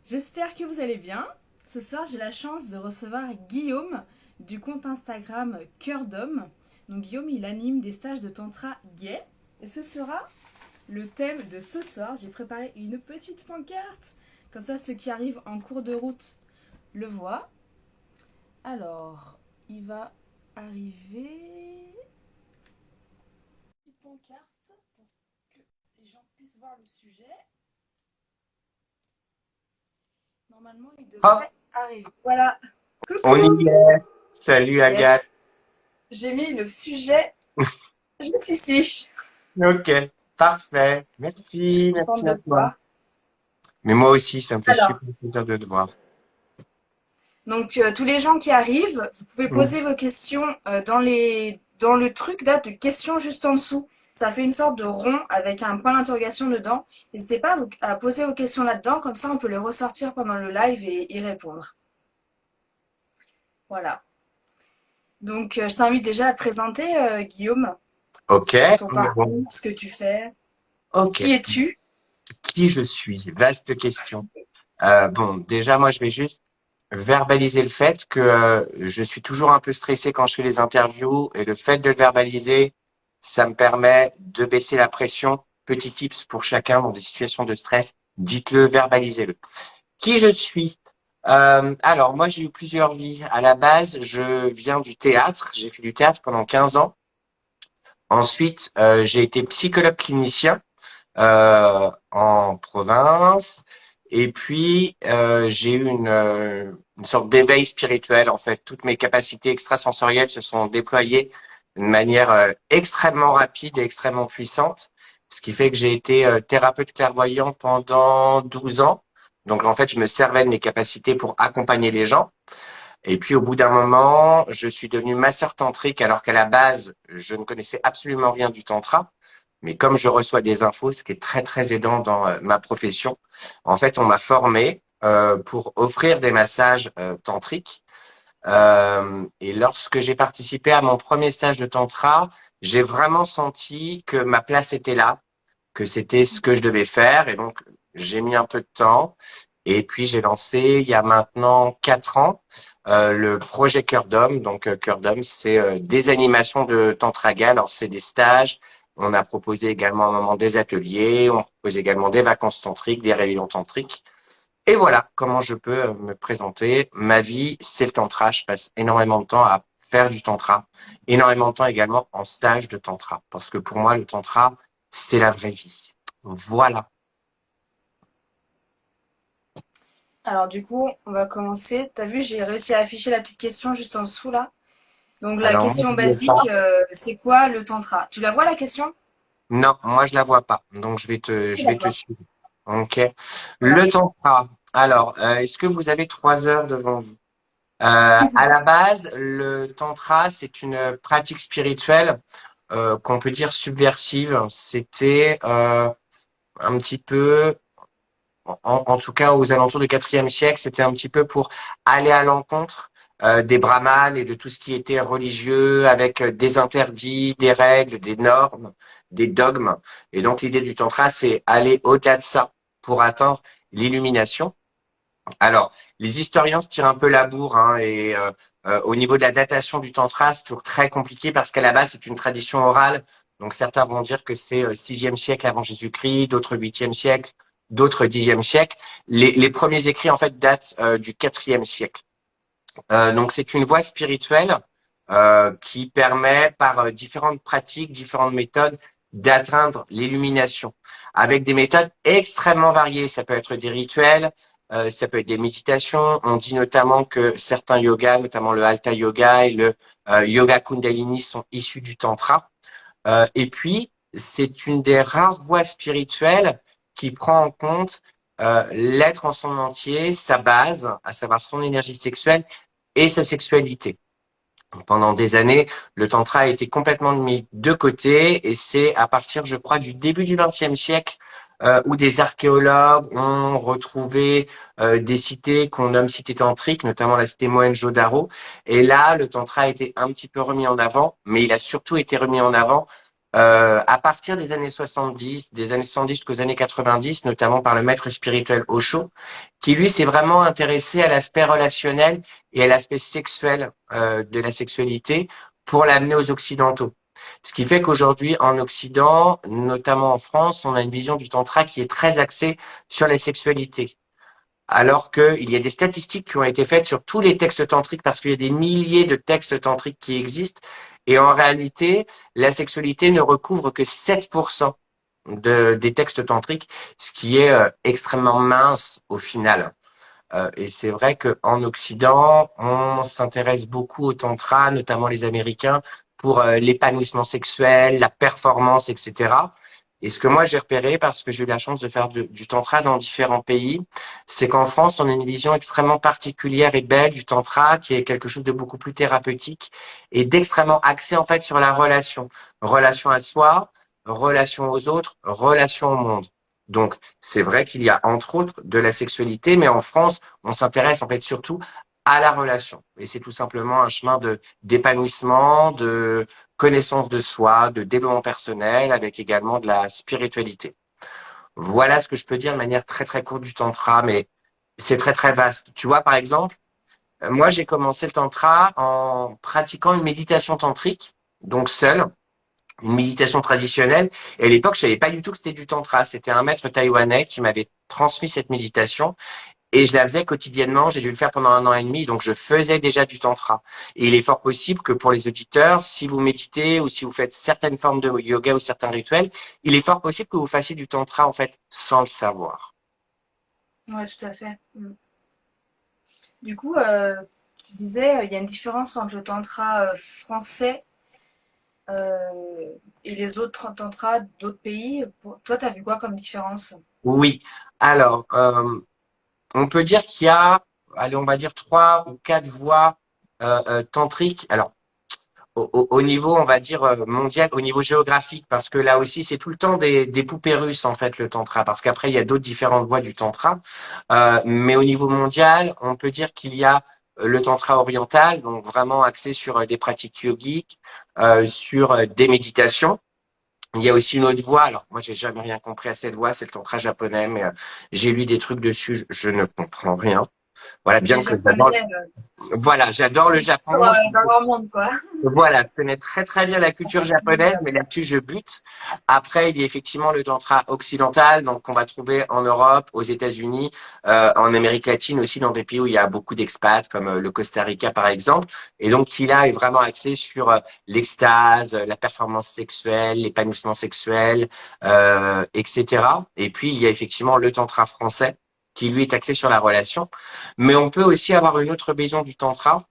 J'espère que vous allez bien. Ce soir, j'ai la chance de recevoir Guillaume du compte Instagram Cœur d'Homme. Donc Guillaume, il anime des stages de tantra gay. Et ce sera le thème de ce soir. J'ai préparé une petite pancarte. Comme ça, ceux qui arrivent en cours de route le voient. Alors, il va arriver... Petite pancarte pour que les gens puissent voir le sujet. Normalement, il Hop, devrait arriver. Voilà. on y Coucou. est. Salut Agathe. Yes. J'ai mis le sujet juste ici. Ok, parfait. Je suis Merci, contente merci de à te toi. voir. Mais moi aussi, ça me fait Alors, super plaisir de te voir. donc tous les gens qui arrivent, vous pouvez Mm. poser vos questions dans le truc là de questions juste en dessous. Ça fait une sorte de rond avec un point d'interrogation dedans. N'hésitez pas à poser vos questions là-dedans, comme ça on peut les ressortir pendant le live et y répondre. Voilà. Donc je t'invite déjà à te présenter, Guillaume, Ok, ton bon, parcours, ce que tu fais. ok. Qui es-tu? Qui je suis? Vaste question. Bon, déjà, moi, je vais juste verbaliser le fait que je suis toujours un peu stressé quand je fais les interviews et le fait de le verbaliser, ça me permet de baisser la pression. Petit tips pour chacun dans des situations de stress, dites-le, verbalisez-le. Qui je suis? Alors, moi, j'ai eu plusieurs vies. À la base, je viens du théâtre. J'ai fait du théâtre pendant 15 ans. Ensuite, j'ai été psychologue clinicien en province. Et puis, j'ai eu une sorte d'éveil spirituel. En fait, toutes mes capacités extrasensorielles se sont déployées de manière extrêmement rapide et extrêmement puissante. Ce qui fait que j'ai été thérapeute clairvoyant pendant 12 ans. Donc, en fait, je me servais de mes capacités pour accompagner les gens. Et puis, au bout d'un moment, je suis devenu masseur tantrique alors qu'à la base, je ne connaissais absolument rien du tantra. Mais comme je reçois des infos, ce qui est très, très aidant dans ma profession, en fait, on m'a formé pour offrir des massages tantriques. Et lorsque j'ai participé à mon premier stage de tantra, j'ai vraiment senti que ma place était là, que c'était ce que je devais faire. Et donc, j'ai mis un peu de temps. Et puis, j'ai lancé, il y a maintenant 4 ans, le projet Cœur d'Homme. Donc, Cœur d'Homme, c'est des animations de Tantraga. Alors, c'est des stages. On a proposé également à un moment des ateliers. On propose également des vacances tantriques, des réunions tantriques. Et voilà comment je peux me présenter. Ma vie, c'est le tantra. Je passe énormément de temps à faire du tantra. Énormément de temps également en stage de tantra. Parce que pour moi, le tantra, c'est la vraie vie. Voilà. Alors du coup, on va commencer. T'as vu, j'ai réussi à afficher la petite question juste en dessous là. Donc la Alors, moi, question je ne l'ai pas. basique, c'est quoi le tantra? Tu la vois la question? Non, moi, je la vois pas. Donc, Oui, je vais te d'accord. suivre. OK. Voilà. Le tantra. Alors, est-ce que vous avez 3 heures devant vous? À la base, le tantra, c'est une pratique spirituelle qu'on peut dire subversive. C'était un petit peu, en tout cas aux alentours du quatrième siècle, c'était un petit peu pour aller à l'encontre des brahmanes et de tout ce qui était religieux, avec des interdits, des règles, des normes, des dogmes. Et donc l'idée du tantra, c'est aller au-delà de ça pour atteindre l'illumination. Alors, les historiens se tirent un peu la bourre, hein, et au niveau de la datation du tantra, c'est toujours très compliqué parce qu'à la base, c'est une tradition orale. Donc, certains vont dire que c'est 6e siècle avant Jésus-Christ, d'autres 8e siècle, d'autres 10e siècle. Les premiers écrits, en fait, datent du 4e siècle. Donc, c'est une voie spirituelle qui permet, par différentes pratiques, différentes méthodes, d'atteindre l'illumination, avec des méthodes extrêmement variées. Ça peut être des rituels, ça peut être des méditations. On dit notamment que certains yogas, notamment le Hatha Yoga et le Yoga Kundalini, sont issus du Tantra. Et puis, c'est une des rares voies spirituelles qui prend en compte l'être en son entier, sa base, à savoir son énergie sexuelle et sa sexualité. Pendant des années, le tantra a été complètement mis de côté et c'est à partir, je crois, du début du XXe siècle où des archéologues ont retrouvé des cités qu'on nomme cités tantriques, notamment la cité Mohenjo-Daro. Et là, le tantra a été un petit peu remis en avant, mais il a surtout été remis en avant à partir des années 70 jusqu'aux années 90, notamment par le maître spirituel Osho, qui lui s'est vraiment intéressé à l'aspect relationnel et à l'aspect sexuel de la sexualité pour l'amener aux Occidentaux. Ce qui fait qu'aujourd'hui, en Occident, notamment en France, on a une vision du tantra qui est très axée sur la sexualité. Alors qu'il y a des statistiques qui ont été faites sur tous les textes tantriques, parce qu'il y a des milliers de textes tantriques qui existent, et en réalité, la sexualité ne recouvre que 7% des textes tantriques, ce qui est extrêmement mince au final. Et c'est vrai qu'en Occident, on s'intéresse beaucoup au tantra, notamment les Américains, pour l'épanouissement sexuel, la performance, etc. Et ce que moi j'ai repéré, parce que j'ai eu la chance de faire du tantra dans différents pays, c'est qu'en France, on a une vision extrêmement particulière et belle du tantra, qui est quelque chose de beaucoup plus thérapeutique et d'extrêmement axé en fait sur la relation. Relation à soi, relation aux autres, relation au monde. Donc, c'est vrai qu'il y a entre autres de la sexualité, mais en France, on s'intéresse en fait surtout à la relation. Et c'est tout simplement un chemin de d'épanouissement, de connaissance de soi, de développement personnel, avec également de la spiritualité. Voilà ce que je peux dire de manière très très courte du tantra, mais c'est très très vaste. Tu vois, par exemple, moi j'ai commencé le tantra en pratiquant une méditation tantrique, donc seule, une méditation traditionnelle. Et à l'époque, je savais pas du tout que c'était du tantra. C'était un maître taïwanais qui m'avait transmis cette méditation. Et je la faisais quotidiennement, j'ai dû le faire pendant 1 an et demi, donc je faisais déjà du tantra. Et il est fort possible que pour les auditeurs, si vous méditez ou si vous faites certaines formes de yoga ou certains rituels, il est fort possible que vous fassiez du tantra en fait sans le savoir. Ouais, tout à fait. Mm. Du coup, tu disais, il y a une différence entre le tantra français et les autres tantras d'autres pays. Toi, t'as vu quoi comme différence? Oui. Alors, on peut dire qu'il y a, allez, on va dire 3 ou 4 voies tantriques. Alors, au niveau, on va dire, mondial, au niveau géographique, parce que là aussi, c'est tout le temps des poupées russes, en fait, le tantra, parce qu'après, il y a d'autres différentes voies du tantra. Mais au niveau mondial, on peut dire qu'il y a le tantra oriental, donc vraiment axé sur des pratiques yogiques, sur des méditations. Il y a aussi une autre voie. Alors, moi, j'ai jamais rien compris à cette voie, c'est le tantra japonais, mais j'ai lu des trucs dessus, je ne comprends rien. Voilà, Les bien que Japonais, j'adore le c'est toujours Japon. dans leur monde, quoi. Voilà, je connais très très bien la culture japonaise, mais là-dessus je bute. Après, il y a effectivement le tantra occidental, donc qu'on va trouver en Europe, aux États-Unis, en Amérique latine aussi, dans des pays où il y a beaucoup d'expats, comme le Costa Rica par exemple. Et donc qui là est vraiment axé sur l'extase, la performance sexuelle, l'épanouissement sexuel, etc. Et puis il y a effectivement le tantra français, qui lui est axé sur la relation. Mais on peut aussi avoir une autre vision du tantra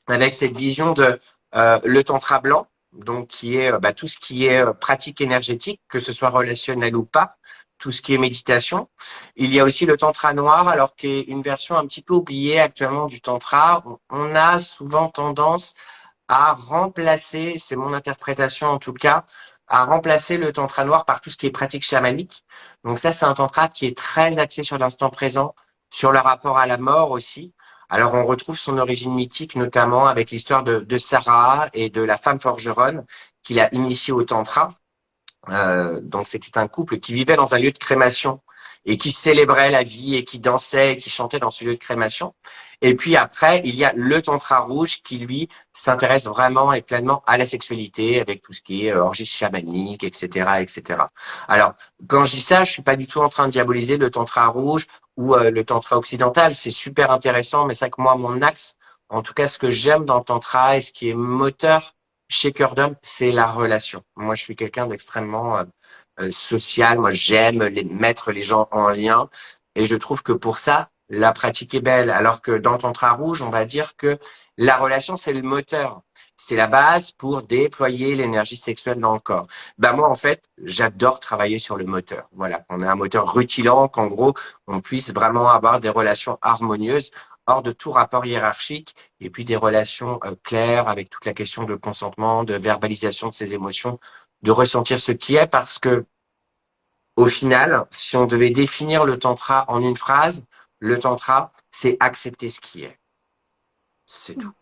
avec cette vision de le tantra blanc, donc qui est tout ce qui est pratique énergétique, que ce soit relationnel ou pas, tout ce qui est méditation. Il y a aussi le tantra noir, alors qui est une version un petit peu oubliée actuellement du tantra. On a souvent tendance à remplacer, c'est mon interprétation en tout cas, à remplacer le tantra noir par tout ce qui est pratique chamanique. Donc ça, c'est un tantra qui est très axé sur l'instant présent, sur le rapport à la mort aussi. Alors on retrouve son origine mythique notamment avec l'histoire de Sarah et de la femme forgeronne qu'il a initiée au tantra. Donc c'était un couple qui vivait dans un lieu de crémation et qui célébrait la vie et qui dansait et qui chantait dans ce lieu de crémation. Et puis après, il y a le tantra rouge qui, lui, s'intéresse vraiment et pleinement à la sexualité avec tout ce qui est orgie chamanique, etc., etc. Alors, quand je dis ça, je suis pas du tout en train de diaboliser le tantra rouge ou le tantra occidental. C'est super intéressant, mais c'est que moi, mon axe, en tout cas, ce que j'aime dans le tantra et ce qui est moteur chez Cœur d'Homme, c'est la relation. Moi, je suis quelqu'un d'extrêmement social. Moi, j'aime mettre les gens en lien. Et je trouve que pour ça, la pratique est belle. Alors que dans le tantra rouge, on va dire que la relation, c'est le moteur. C'est la base pour déployer l'énergie sexuelle dans le corps. Ben moi, en fait, j'adore travailler sur le moteur. Voilà, on a un moteur rutilant, qu'en gros, on puisse vraiment avoir des relations harmonieuses hors de tout rapport hiérarchique et puis des relations claires avec toute la question de consentement, de verbalisation de ses émotions, de ressentir ce qui est parce que au final, si on devait définir le tantra en une phrase, le tantra, c'est accepter ce qui est. C'est tout.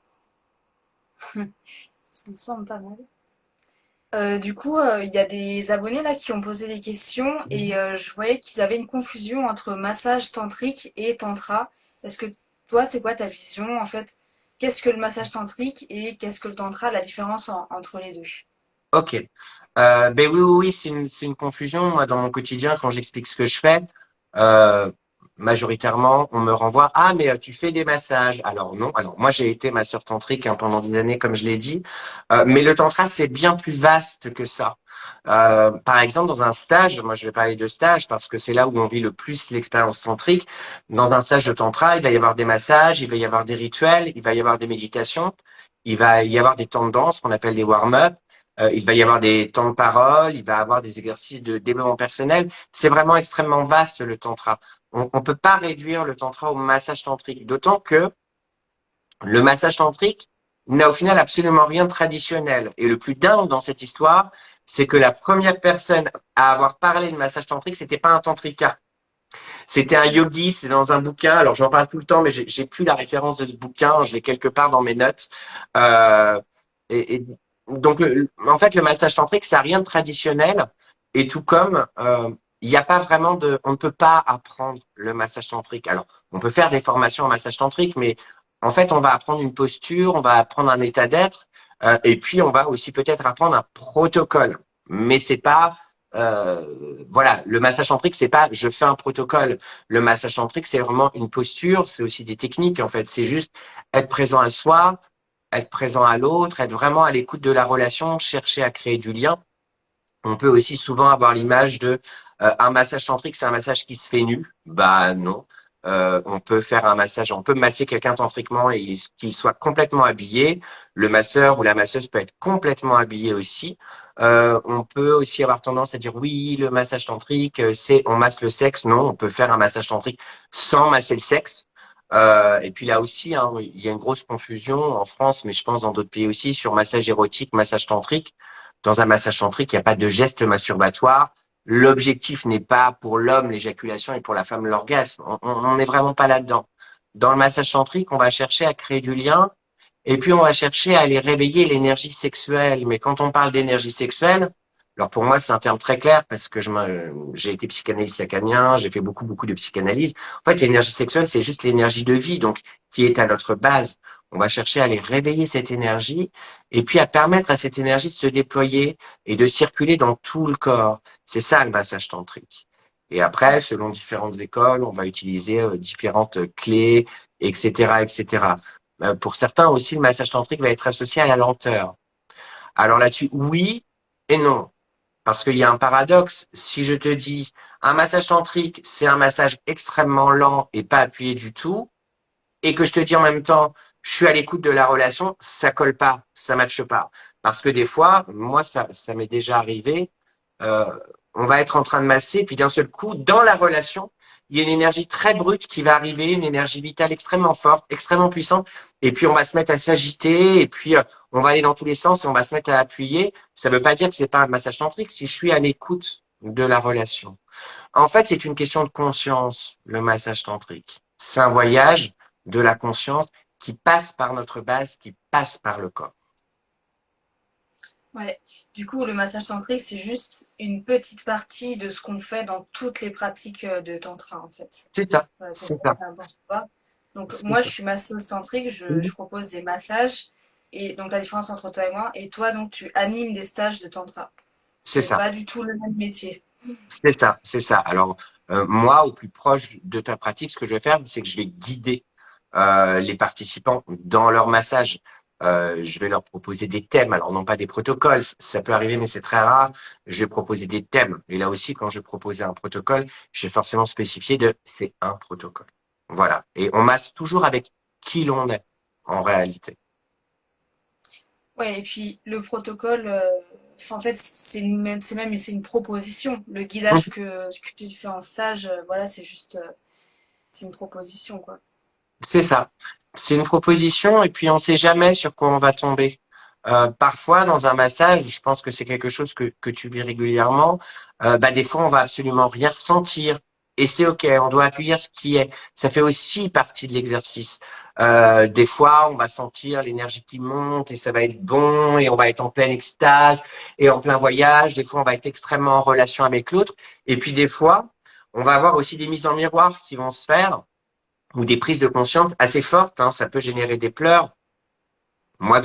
Ça me semble pas mal. Du coup, il y a des abonnés là qui ont posé des questions et je voyais qu'ils avaient une confusion entre massage tantrique et tantra. Est-ce que toi, c'est quoi ta vision en fait? Qu'est-ce que le massage tantrique et qu'est-ce que le tantra, la différence entre les deux? Ok. Ben oui, oui, oui, c'est une confusion. Moi, dans mon quotidien, quand j'explique ce que je fais, euh, majoritairement, on me renvoie, ah, mais tu fais des massages. Alors non. Alors moi, j'ai été masseur tantrique hein, pendant des années, comme je l'ai dit. Mais le tantra, c'est bien plus vaste que ça. Par exemple, dans un stage, moi, je vais parler de stage parce que c'est là où on vit le plus l'expérience tantrique. Dans un stage de tantra, il va y avoir des massages, il va y avoir des rituels, il va y avoir des méditations, il va y avoir des temps de danse qu'on appelle des warm-up. Il va y avoir des temps de parole, il va y avoir des exercices de développement personnel. C'est vraiment extrêmement vaste le tantra. On ne peut pas réduire le tantra au massage tantrique, d'autant que le massage tantrique n'a au final absolument rien de traditionnel. Et le plus dingue dans cette histoire, c'est que la première personne à avoir parlé de massage tantrique, c'était pas un tantrika. C'était un yogi, c'est dans un bouquin. Alors j'en parle tout le temps, mais j'ai plus la référence de ce bouquin. Je l'ai quelque part dans mes notes. Euh, et donc, en fait, le massage tantrique, ça n'a rien de traditionnel. Et tout comme il n'y a pas vraiment de, on ne peut pas apprendre le massage tantrique. Alors, on peut faire des formations en massage tantrique, mais en fait, on va apprendre une posture, on va apprendre un état d'être, et puis on va aussi peut-être apprendre un protocole. Mais c'est pas voilà, le massage tantrique, c'est pas je fais un protocole. Le massage tantrique, c'est vraiment une posture, c'est aussi des techniques. En fait, c'est juste être présent à soi, être présent à l'autre, être vraiment à l'écoute de la relation, chercher à créer du lien. On peut aussi souvent avoir l'image de un massage tantrique, c'est un massage qui se fait nu. Bah non. On peut faire un massage, on peut masser quelqu'un tantriquement et qu'il soit complètement habillé. Le masseur ou la masseuse peut être complètement habillé aussi. On peut aussi avoir tendance à dire oui, le massage tantrique, c'est on masse le sexe. Non, on peut faire un massage tantrique sans masser le sexe. Et puis là aussi, hein, il y a une grosse confusion en France, mais je pense dans d'autres pays aussi, sur massage érotique, massage tantrique. Dans un massage tantrique, il n'y a pas de geste masturbatoire. L'objectif n'est pas pour l'homme l'éjaculation et pour la femme l'orgasme. On n'est vraiment pas là-dedans. Dans le massage tantrique, on va chercher à créer du lien et puis on va chercher à aller réveiller l'énergie sexuelle. Mais quand on parle d'énergie sexuelle, alors pour moi c'est un terme très clair parce que j'ai été psychanalyste lacanien, j'ai fait beaucoup de psychanalyse. En fait, l'énergie sexuelle c'est juste l'énergie de vie, donc qui est à notre base. On va chercher à aller réveiller cette énergie et puis à permettre à cette énergie de se déployer et de circuler dans tout le corps. C'est ça le massage tantrique. Et après, selon différentes écoles, on va utiliser différentes clés, etc., etc. Pour certains aussi, le massage tantrique va être associé à la lenteur. Alors là-dessus, oui et non. Parce qu'il y a un paradoxe. Si je te dis un massage tantrique, c'est un massage extrêmement lent et pas appuyé du tout, et que je te dis en même temps, je suis à l'écoute de la relation, ça colle pas, ça matche pas. Parce que des fois, moi, ça m'est déjà arrivé, euh, on va être en train de masser, puis d'un seul coup, dans la relation, il y a une énergie très brute qui va arriver, une énergie vitale extrêmement forte, extrêmement puissante, et puis on va se mettre à s'agiter, et puis on va aller dans tous les sens, et on va se mettre à appuyer. Ça ne veut pas dire que c'est pas un massage tantrique si je suis à l'écoute de la relation. En fait, c'est une question de conscience, le massage tantrique. C'est un voyage de la conscience qui passe par notre base, qui passe par le corps. Ouais. Du coup, le massage tantrique, c'est juste une petite partie de ce qu'on fait dans toutes les pratiques de tantra, en fait. C'est ça, C'est c'est ça, ça, ça pense pas. Donc, c'est moi, je ça. suis masseuse tantrique, je propose des massages. Et donc, la différence entre toi et moi, et toi, donc, tu animes des stages de tantra. C'est C'est ça, pas du tout le même métier. c'est ça, c'est ça. Alors, moi, au plus proche de ta pratique, ce que je vais faire, c'est que je vais guider les participants dans leur massage. Je vais leur proposer des thèmes. Alors, non pas des protocoles, ça peut arriver, mais c'est très rare. Je vais proposer des thèmes. Et là aussi, quand je vais proposer un protocole, je vais forcément spécifier de c'est un protocole. Voilà. Et on masse toujours avec qui l'on est, en réalité. Ouais, et puis le protocole, enfin, en fait, c'est une proposition. Le Mhm. guidage que tu fais en stage, voilà, c'est juste, c'est une proposition, quoi. C'est ça. C'est une proposition et puis on sait jamais sur quoi on va tomber. Parfois, dans un massage, je pense que c'est quelque chose que tu vis régulièrement, bah, des fois, on va absolument rien ressentir. Et c'est OK, on doit accueillir ce qui est. Ça fait aussi partie de l'exercice. Des fois, on va sentir l'énergie qui monte et ça va être bon et on va être en pleine extase et en plein voyage. Des fois, on va être extrêmement en relation avec l'autre. Et puis, des fois, on va avoir aussi des mises en miroir qui vont se faire ou des prises de conscience assez fortes, hein. Ça peut générer des pleurs. Moi,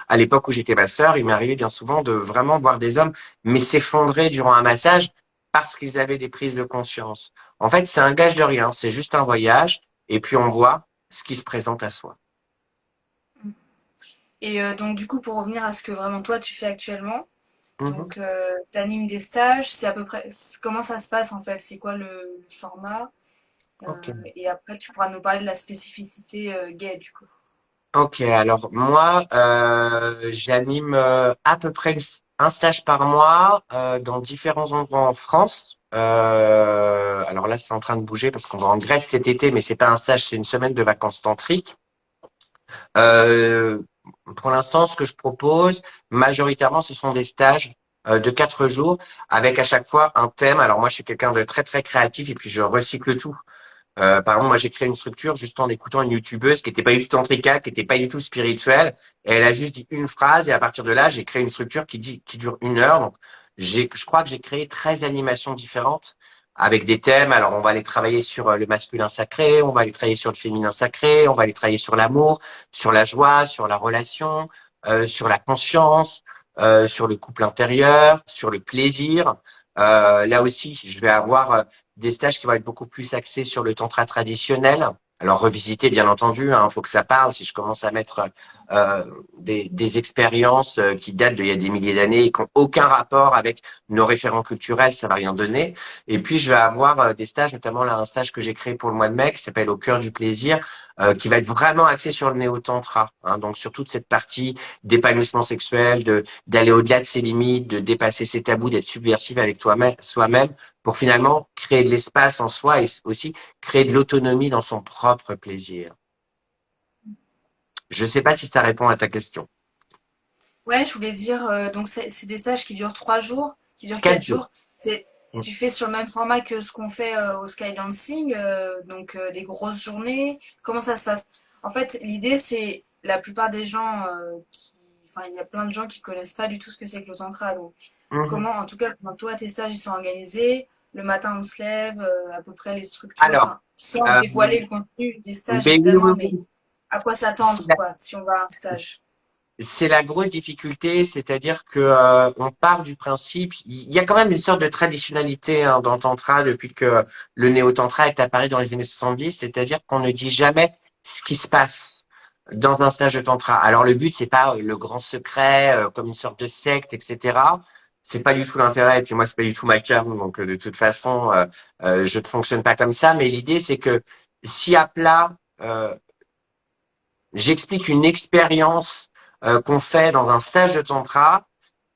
à l'époque où j'étais masseur, il m'est arrivé bien souvent de vraiment voir des hommes, mais s'effondrer durant un massage parce qu'ils avaient des prises de conscience. En fait, c'est un gage de rien. C'est juste un voyage et puis on voit ce qui se présente à soi. Et donc du coup, pour revenir à ce que vraiment toi tu fais actuellement, Mhm. donc tu animes des stages, c'est à peu près comment ça se passe en fait, c'est quoi le format. Ok. Et après tu pourras nous parler de la spécificité gay du coup. Ok. Alors moi, j'anime à peu près un stage par mois dans différents endroits en France. Alors là, c'est en train de bouger parce qu'on va en Grèce cet été, mais c'est pas un stage, c'est une semaine de vacances tantriques. Euh, pour l'instant, ce que je propose, majoritairement, ce sont des stages de 4 jours avec à chaque fois un thème. Alors moi, je suis quelqu'un de très très créatif et puis je recycle tout. Par exemple, moi, j'ai créé une structure juste en écoutant une youtubeuse qui n'était pas du tout tantrica, qui n'était pas du tout spirituelle. Et elle a juste dit une phrase et à partir de là, j'ai créé une structure qui dure 1 heure. Donc, je crois que j'ai créé 13 animations différentes avec des thèmes. Alors, on va aller travailler sur le masculin sacré, on va aller travailler sur le féminin sacré, on va aller travailler sur l'amour, sur la joie, sur la relation, sur la conscience, sur le couple intérieur, sur le plaisir. Là aussi, je vais avoir des stages qui vont être beaucoup plus axés sur le tantra traditionnel. Alors revisiter, bien entendu, hein, faut que ça parle. Si je commence à mettre des expériences qui datent d'il y a des milliers d'années et qui n'ont aucun rapport avec nos référents culturels, ça va rien donner. Et puis je vais avoir des stages, notamment là un stage que j'ai créé pour le mois de mai qui s'appelle Au cœur du plaisir, qui va être vraiment axé sur le néo-tantra. Hein, donc sur toute cette partie d'épanouissement sexuel, de d'aller au-delà de ses limites, de dépasser ses tabous, d'être subversif avec toi-même, soi-même pour finalement créer de l'espace en soi et aussi créer de l'autonomie dans son propre plaisir. Je ne sais pas si ça répond à ta question. Ouais, je voulais dire, donc c'est des stages qui durent 3 jours, qui durent quatre 4 jours. jours. C'est, tu fais sur le même format que ce qu'on fait au Skydancing, donc des grosses journées. Comment ça se passe? En fait, l'idée, c'est la plupart des gens enfin, il y a plein de gens qui connaissent pas du tout ce que c'est que le tantra. Donc, Mhm. comment, en tout cas, comment toi, tes stages, ils sont organisés? Le matin, on se lève, à peu près les structures, Alors, enfin, sans euh, dévoiler le contenu des stages, ben oui, oui, évidemment, mais oui. à quoi C'est s'attendre, la, quoi, si on va à un stage? c'est la grosse difficulté, c'est-à-dire que on part du principe, il y a quand même une sorte de traditionnalité hein, dans le tantra depuis que le néo-tantra est apparu dans les années 70, c'est-à-dire qu'on ne dit jamais ce qui se passe dans un stage de tantra. Alors le but, c'est pas le grand secret, comme une sorte de secte, etc. C'est pas du tout l'intérêt. Et puis moi, c'est pas du tout ma cam, donc de toute façon, je ne fonctionne pas comme ça. Mais l'idée, c'est que si à plat, j'explique une expérience qu'on fait dans un stage de tantra,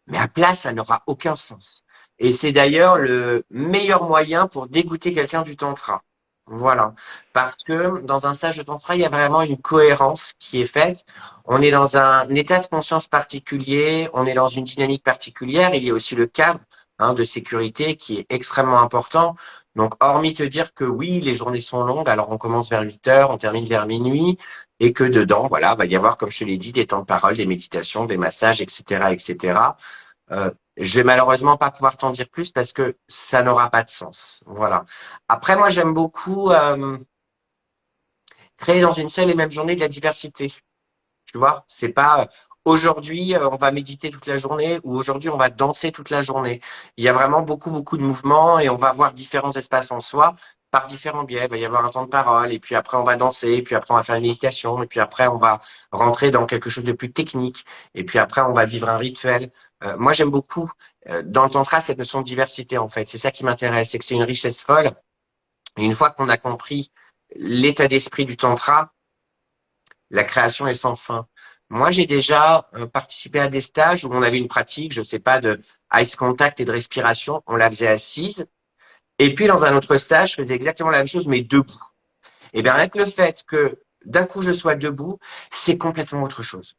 mais à plat, ça n'aura aucun sens. Et c'est d'ailleurs le meilleur moyen pour dégoûter quelqu'un du tantra. Voilà. Parce que dans un stage de tantra, il y a vraiment une cohérence qui est faite. On est dans un état de conscience particulier, on est dans une dynamique particulière. Il y a aussi le cadre hein, de sécurité qui est extrêmement important. Donc, hormis te dire que oui, les journées sont longues, alors on commence vers 8 heures, on termine vers minuit, et que dedans, voilà, va y avoir, comme je te l'ai dit, des temps de parole, des méditations, des massages, etc., etc. Je vais malheureusement pas pouvoir t'en dire plus parce que ça n'aura pas de sens. Voilà. Après, moi, j'aime beaucoup créer dans une seule et même journée de la diversité. Tu vois, c'est pas aujourd'hui on va méditer toute la journée ou aujourd'hui on va danser toute la journée. Il y a vraiment beaucoup beaucoup de mouvements et on va avoir différents espaces en soi par différents biais. Il va y avoir un temps de parole et puis après on va danser et puis après on va faire une méditation et puis après on va rentrer dans quelque chose de plus technique et puis après on va vivre un rituel. Moi j'aime beaucoup dans le tantra cette notion de diversité en fait. C'est ça qui m'intéresse, c'est que c'est une richesse folle. Et une fois qu'on a compris l'état d'esprit du tantra, la création est sans fin. Moi, j'ai déjà participé à des stages où on avait une pratique, je sais pas, de ice contact et de respiration. On la faisait assise. Et puis, dans un autre stage, je faisais exactement la même chose, mais debout. Et bien, avec le fait que d'un coup, je sois debout, c'est complètement autre chose.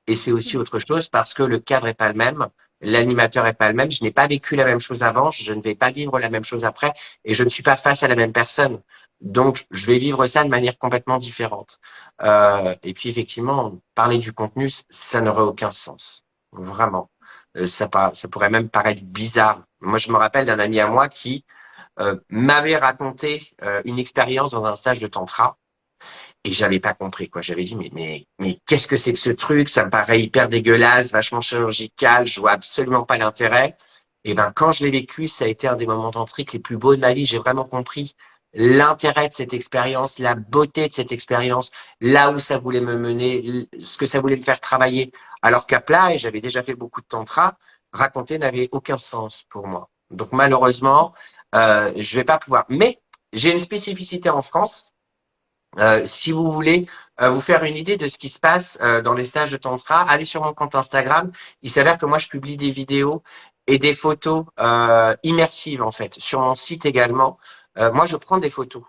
Et c'est aussi autre chose parce que le cadre est pas le même. l'animateur est pas le même, je n'ai pas vécu la même chose avant, je ne vais pas vivre la même chose après, et je ne suis pas face à la même personne. Donc, je vais vivre ça de manière complètement différente. Et puis, effectivement, parler du contenu, ça n'aurait aucun sens. Vraiment. Ça pourrait même paraître bizarre. Moi, je me rappelle d'un ami à moi qui m'avait raconté une expérience dans un stage de tantra. Et j'avais pas compris, quoi. J'avais dit, mais qu'est-ce que c'est que ce truc? Ça me paraît hyper dégueulasse, vachement chirurgical, je vois absolument pas l'intérêt. Et ben, quand je l'ai vécu, ça a été un des moments tantriques les plus beaux de ma vie. J'ai vraiment compris l'intérêt de cette expérience, la beauté de cette expérience, là où ça voulait me mener, ce que ça voulait me faire travailler. Alors qu'à plat, et j'avais déjà fait beaucoup de tantra, raconter n'avait aucun sens pour moi. Donc, malheureusement, je vais pas pouvoir. Mais j'ai une spécificité en France. Si vous voulez vous faire une idée de ce qui se passe dans les stages de tantra, allez sur mon compte Instagram. Il s'avère que moi, je publie des vidéos et des photos immersives, en fait, sur mon site également. Moi, je prends des photos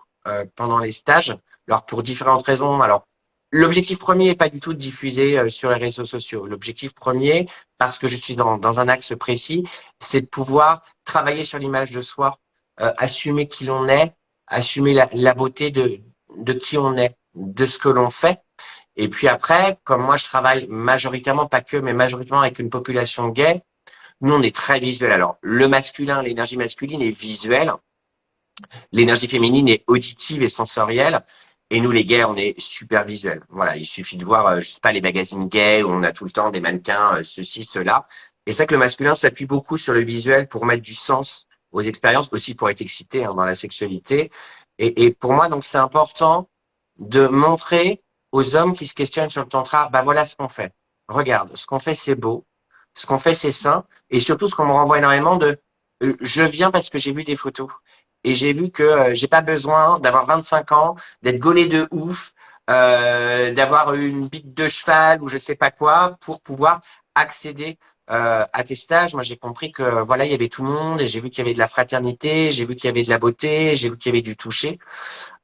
pendant les stages, alors pour différentes raisons. Alors, l'objectif premier n'est pas du tout de diffuser sur les réseaux sociaux. L'objectif premier, parce que je suis dans un axe précis, c'est de pouvoir travailler sur l'image de soi, assumer qui l'on est, assumer la beauté de qui on est, de ce que l'on fait. Et puis après, comme moi je travaille majoritairement, pas que, mais majoritairement avec une population gay, nous on est très visuel. Alors le masculin, l'énergie masculine est visuelle, l'énergie féminine est auditive et sensorielle. Et nous, les gays, on est super visuels. Voilà, il suffit de voir, je sais pas, les magazines gays où on a tout le temps des mannequins, ceci, cela. Et c'est vrai que le masculin s'appuie beaucoup sur le visuel pour mettre du sens aux expériences, aussi pour être excité dans la sexualité. Et pour moi, donc, c'est important de montrer aux hommes qui se questionnent sur le tantra, bah voilà ce qu'on fait. Regarde, ce qu'on fait, c'est beau. Ce qu'on fait, c'est sain. Et surtout, ce qu'on me renvoie énormément de, je viens parce que j'ai vu des photos. Et j'ai vu que j'ai pas besoin d'avoir 25 ans, d'être gaulé de ouf, d'avoir une bite de cheval ou je sais pas quoi pour pouvoir accéder à tes stages. Moi, j'ai compris que voilà, il y avait tout le monde et j'ai vu qu'il y avait de la fraternité, j'ai vu qu'il y avait de la beauté, j'ai vu qu'il y avait du toucher.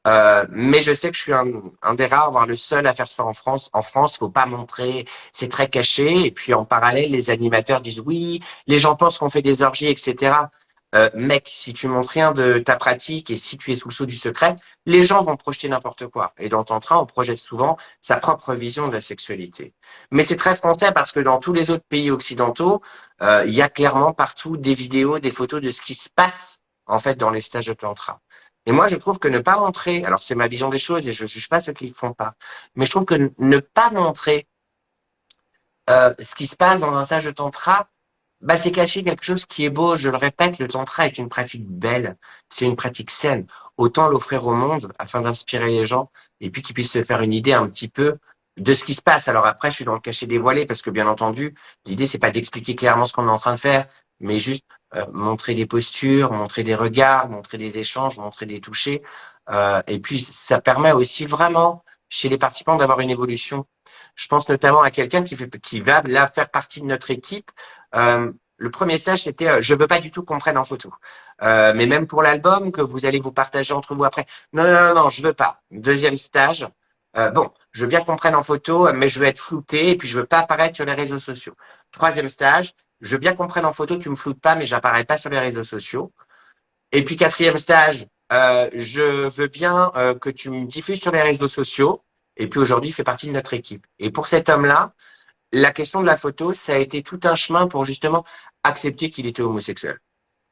Mais je sais que je suis un des rares, voire le seul à faire ça en France. En France, faut pas montrer, c'est très caché. Et puis en parallèle, les animateurs disent oui, les gens pensent qu'on fait des orgies, etc. Mec, si tu montres rien de ta pratique et si tu es sous le sceau du secret, les gens vont projeter n'importe quoi. Et dans Tantra, on projette souvent sa propre vision de la sexualité. Mais c'est très français parce que dans tous les autres pays occidentaux, il y a clairement partout des vidéos, des photos de ce qui se passe en fait dans les stages de Tantra. Et moi, je trouve que ne pas montrer, alors c'est ma vision des choses et je juge pas ceux qui ne le font pas, mais je trouve que ne pas montrer ce qui se passe dans un stage de Tantra, bah, c'est cacher quelque chose qui est beau. Je le répète, le tantra est une pratique belle, c'est une pratique saine. Autant l'offrir au monde afin d'inspirer les gens et puis qu'ils puissent se faire une idée un petit peu de ce qui se passe. Alors après, je suis dans le cachet dévoilé parce que bien entendu, l'idée c'est pas d'expliquer clairement ce qu'on est en train de faire, mais juste montrer des postures, montrer des regards, montrer des échanges, montrer des touchés. Et puis ça permet aussi vraiment chez les participants d'avoir une évolution. Je pense notamment à quelqu'un qui va là faire partie de notre équipe. Le premier stage, c'était je veux pas du tout qu'on prenne en photo. Mais même pour l'album que vous allez vous partager entre vous après. Non, non, non, non, je veux pas. Deuxième stage. Bon, je veux bien qu'on prenne en photo, mais je veux être flouté et puis je veux pas apparaître sur les réseaux sociaux. Troisième stage, je veux bien qu'on prenne en photo, tu me floutes pas, mais j'apparais pas sur les réseaux sociaux. Et puis quatrième stage, je veux bien que tu me diffuses sur les réseaux sociaux. Et puis aujourd'hui, il fait partie de notre équipe. Et pour cet homme-là, la question de la photo, ça a été tout un chemin pour justement accepter qu'il était homosexuel.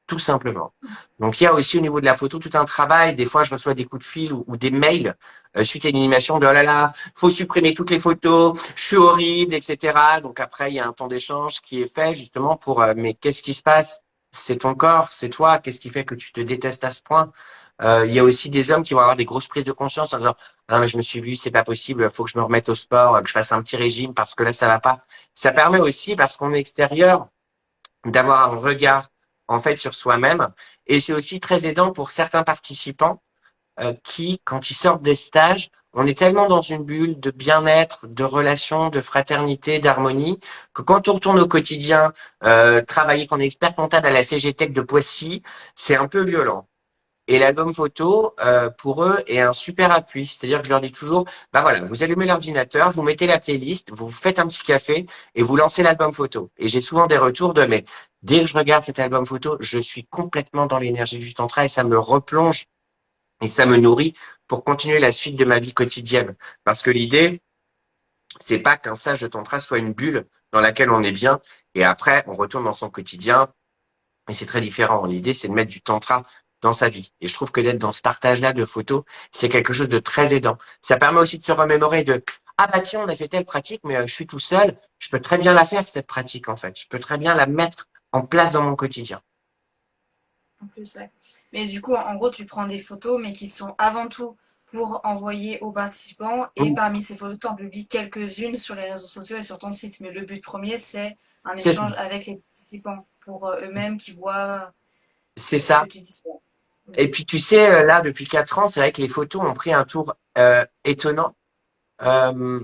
Tout simplement. Donc il y a aussi au niveau de la photo tout un travail. Des fois, je reçois des coups de fil ou des mails suite à une animation de oh là là, faut supprimer toutes les photos, je suis horrible, etc. Donc après, il y a un temps d'échange qui est fait justement pour mais qu'est-ce qui se passe? C'est ton corps, c'est toi. Qu'est-ce qui fait que tu te détestes à ce point? Il y a aussi des hommes qui vont avoir des grosses prises de conscience en disant ah mais je me suis vu, c'est pas possible, il faut que je me remette au sport, que je fasse un petit régime parce que là ça va pas. Ça permet aussi parce qu'on est extérieur d'avoir un regard en fait sur soi-même et c'est aussi très aidant pour certains participants qui quand ils sortent des stages on est tellement dans une bulle de bien-être, de relations, de fraternité, d'harmonie, que quand on retourne au quotidien, travailler qu'on est expert comptable à la CGTech de Poissy, c'est un peu violent. Et l'album photo, pour eux, est un super appui. C'est-à-dire que je leur dis toujours, bah voilà, vous allumez l'ordinateur, vous mettez la playlist, vous faites un petit café et vous lancez l'album photo. Et j'ai souvent des retours de, mais dès que je regarde cet album photo, je suis complètement dans l'énergie du tantra et ça me replonge et ça me nourrit pour continuer la suite de ma vie quotidienne. Parce que l'idée, c'est pas qu'un stage de tantra soit une bulle dans laquelle on est bien et après on retourne dans son quotidien et c'est très différent. L'idée, c'est de mettre du tantra dans sa vie. Et je trouve que d'être dans ce partage-là de photos, c'est quelque chose de très aidant. Ça permet aussi de se remémorer de ah bah tiens, on a fait telle pratique, mais je suis tout seul, je peux très bien la faire, cette pratique, en fait. Je peux très bien la mettre en place dans mon quotidien. En plus, ouais. Mais du coup, en gros, tu prends des photos, mais qui sont avant tout pour envoyer aux participants. Et Oui, parmi ces photos, tu en publies quelques-unes sur les réseaux sociaux et sur ton site. Mais le but premier, c'est un c'est ça. échange avec les participants pour eux-mêmes qui voient C'est ce que ça. tu dis. Et puis tu sais, là, depuis 4 ans, c'est vrai que les photos ont pris un tour étonnant. Euh,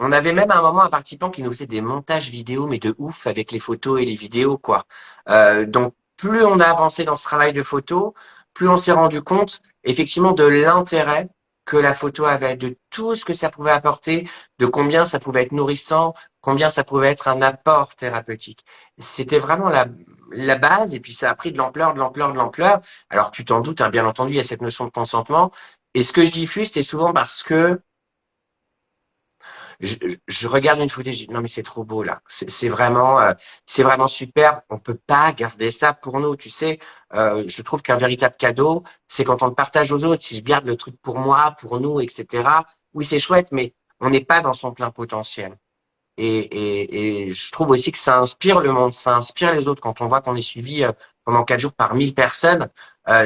On avait même à un moment un participant qui nous faisait des montages vidéo, mais de ouf, avec les photos et les vidéos, quoi. Donc, plus on a avancé dans ce travail de photo, plus on s'est rendu compte, effectivement, de l'intérêt que la photo avait, de tout ce que ça pouvait apporter, de combien ça pouvait être nourrissant, combien ça pouvait être un apport thérapeutique. C'était vraiment la base, et puis ça a pris de l'ampleur, de l'ampleur, de l'ampleur. Alors, tu t'en doutes, hein, bien entendu, il y a cette notion de consentement. Et ce que je diffuse, c'est souvent parce que je, je regarde une photo et je dis non mais c'est trop beau là, c'est vraiment super. On peut pas garder ça pour nous, tu sais. Je trouve qu'un véritable cadeau, c'est quand on le partage aux autres. Si je garde le truc pour moi, pour nous, etc. Oui c'est chouette, mais on n'est pas dans son plein potentiel. Et je trouve aussi que ça inspire le monde, ça inspire les autres. Quand on voit qu'on est suivi pendant 4 jours par 1000 personnes,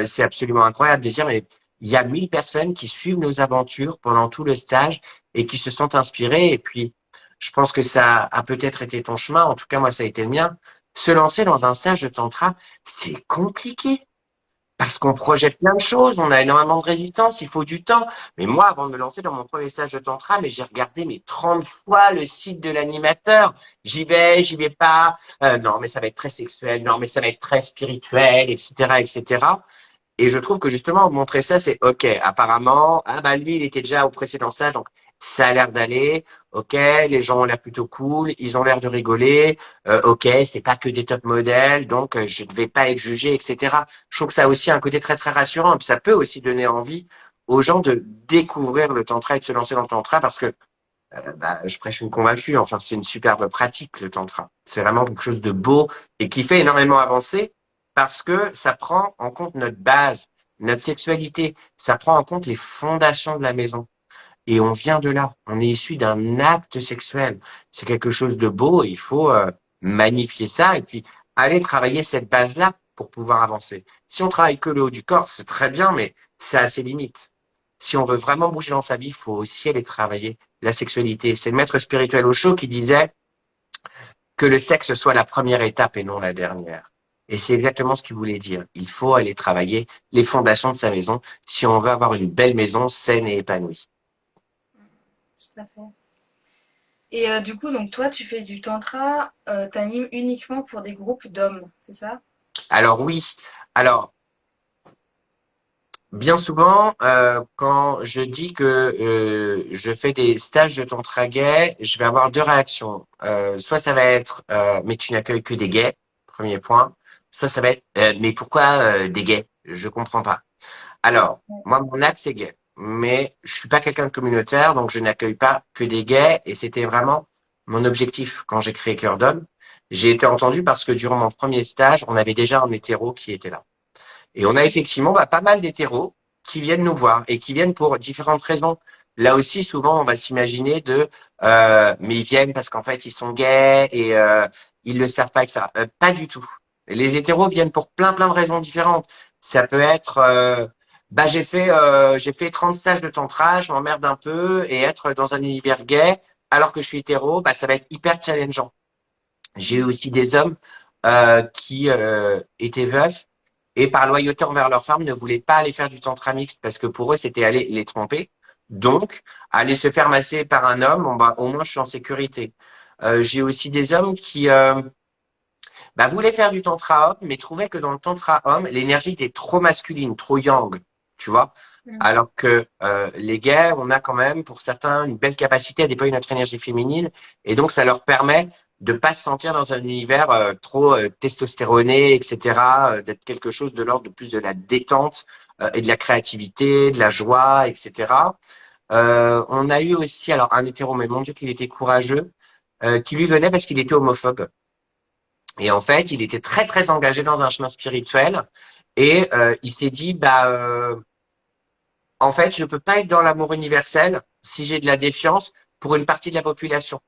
c'est absolument incroyable de dire, mais il y a 1000 personnes qui suivent nos aventures pendant tout le stage et qui se sentent inspirées. Et puis, je pense que ça a peut-être été ton chemin, en tout cas moi ça a été le mien. Se lancer dans un stage de tantra, c'est compliqué. Parce qu'on projette plein de choses, on a énormément de résistance, il faut du temps. Mais moi, avant de me lancer dans mon premier stage de tantra, mais j'ai regardé 30 fois le site de l'animateur. J'y vais pas. Non, mais ça va être très sexuel. Non, mais ça va être très spirituel, etc., etc. Et je trouve que justement, montrer ça, c'est OK. Apparemment, ah bah lui, il était déjà au précédent stage, donc ça a l'air d'aller. OK, les gens ont l'air plutôt cool, ils ont l'air de rigoler. OK, c'est pas que des top modèles, donc je ne vais pas être jugé, etc. Je trouve que ça a aussi un côté très très rassurant. Puis ça peut aussi donner envie aux gens de découvrir le tantra et de se lancer dans le tantra parce que bah, je prêche une convaincue. Enfin, c'est une superbe pratique, le tantra. C'est vraiment quelque chose de beau et qui fait énormément avancer parce que ça prend en compte notre base, notre sexualité. Ça prend en compte les fondations de la maison. Et on vient de là. On est issu d'un acte sexuel. C'est quelque chose de beau et il faut magnifier ça et puis aller travailler cette base-là pour pouvoir avancer. Si on travaille que le haut du corps, c'est très bien, mais c'est à ses limites. Si on veut vraiment bouger dans sa vie, il faut aussi aller travailler la sexualité. C'est le maître spirituel Osho qui disait que le sexe soit la première étape et non la dernière. Et c'est exactement ce qu'il voulait dire. Il faut aller travailler les fondations de sa maison si on veut avoir une belle maison saine et épanouie. Tout à fait. Et du coup, donc toi, tu fais du tantra, t'animes uniquement pour des groupes d'hommes, c'est ça? Alors oui, alors bien souvent, quand je dis que je fais des stages de tantra gay, je vais avoir deux réactions. Soit ça va être mais tu n'accueilles que des gays, premier point. Soit ça va être mais pourquoi des gays? Je comprends pas. Alors, moi mon axe est gay, mais je suis pas quelqu'un de communautaire, donc je n'accueille pas que des gays et c'était vraiment mon objectif quand j'ai créé Cœur d'Homme. J'ai été entendu parce que durant mon premier stage, on avait déjà un hétéro qui était là. Et on a effectivement pas mal d'hétéros qui viennent nous voir et qui viennent pour différentes raisons. Là aussi, souvent, on va s'imaginer mais ils viennent parce qu'en fait, ils sont gays et ils le savent pas, etc. Pas du tout. Les hétéros viennent pour plein de raisons différentes. Ça peut être, bah, j'ai fait 30 stages de tantra, je m'emmerde un peu et être dans un univers gay alors que je suis hétéro, bah, ça va être hyper challengeant. J'ai eu aussi des hommes qui étaient veufs et par loyauté envers leur femme ne voulaient pas aller faire du tantra mixte parce que pour eux c'était aller les tromper. Donc, aller se faire masser par un homme, bon, bah, au moins je suis en sécurité. J'ai aussi des hommes qui bah, voulait faire du tantra homme, mais trouvait que dans le tantra homme, l'énergie était trop masculine, trop yang, tu vois. Mm. Alors que les gays, on a quand même, pour certains, une belle capacité à déployer notre énergie féminine, et donc ça leur permet de pas se sentir dans un univers trop testostéroné, etc., d'être quelque chose de l'ordre de plus de la détente et de la créativité, de la joie, etc. On a eu aussi, alors un hétéro, mais mon Dieu qu'il était courageux, qui lui venait parce qu'il était homophobe. Et en fait, il était très très engagé dans un chemin spirituel et il s'est dit bah en fait, je peux pas être dans l'amour universel si j'ai de la défiance pour une partie de la population.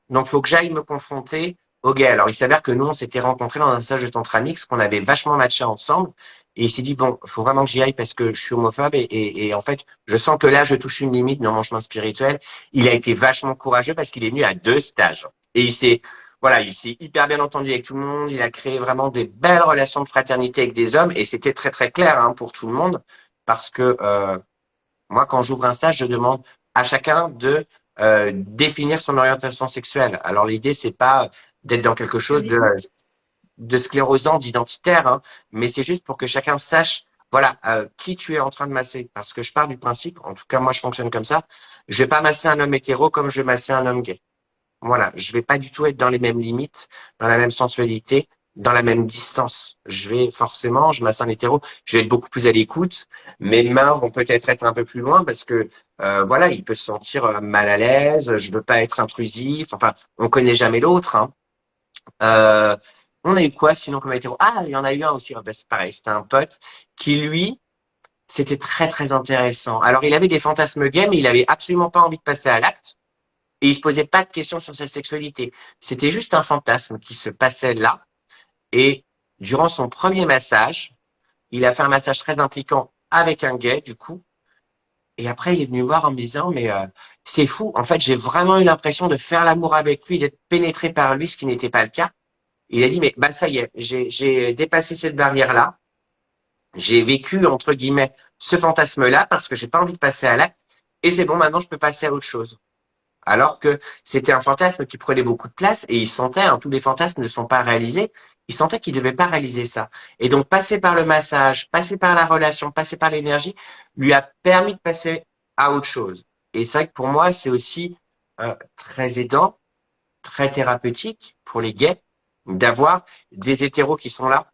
Donc, il faut que j'aille me confronter aux gays. Alors, il s'avère que nous, on s'était rencontrés dans un stage de tantra mix, qu'on avait vachement matché ensemble. Et il s'est dit, bon, il faut vraiment que j'y aille parce que je suis homophobe. Et en fait, je sens que là, je touche une limite dans mon chemin spirituel. Il a été vachement courageux parce qu'il est venu à 2 stages. Et voilà, il s'est hyper bien entendu avec tout le monde. Il a créé vraiment des belles relations de fraternité avec des hommes. Et c'était très, très clair, hein, pour tout le monde. Parce que, moi, quand j'ouvre un stage, je demande à chacun de définir son orientation sexuelle. Alors l'idée, c'est pas d'être dans quelque chose de sclérosant, d'identitaire, hein, mais c'est juste pour que chacun sache, voilà, qui tu es en train de masser. Parce que je pars du principe, en tout cas moi je fonctionne comme ça, je vais pas masser un homme hétéro comme je vais masser un homme gay. Voilà, je vais pas du tout être dans les mêmes limites, dans la même sensualité, dans la même distance. Je masse un hétéro, je vais être beaucoup plus à l'écoute. Mes mains vont peut-être être un peu plus loin parce que, voilà, il peut se sentir mal à l'aise. Je veux pas être intrusif. Enfin, on connaît jamais l'autre, hein. Euh, on a eu quoi sinon comme hétéro? Ah, il y en a eu un aussi. Ben, c'est pareil, c'était un pote qui lui, c'était très très intéressant. Alors, il avait des fantasmes gays, mais il avait absolument pas envie de passer à l'acte. Et il se posait pas de questions sur sa sexualité. C'était juste un fantasme qui se passait là. Et durant son premier massage, il a fait un massage très impliquant avec un gay, du coup. Et après, il est venu voir en me disant, mais c'est fou. En fait, j'ai vraiment eu l'impression de faire l'amour avec lui, d'être pénétré par lui, ce qui n'était pas le cas. Il a dit, mais bah ça y est, j'ai dépassé cette barrière-là. J'ai vécu, entre guillemets, ce fantasme-là parce que j'ai pas envie de passer à l'acte. Et c'est bon, maintenant, je peux passer à autre chose. Alors que c'était un fantasme qui prenait beaucoup de place et il sentait, hein, tous les fantasmes ne sont pas réalisés, il sentait qu'il ne devait pas réaliser ça. Et donc passer par le massage, passer par la relation, passer par l'énergie, lui a permis de passer à autre chose. Et c'est vrai que pour moi, c'est aussi très aidant, très thérapeutique pour les gays d'avoir des hétéros qui sont là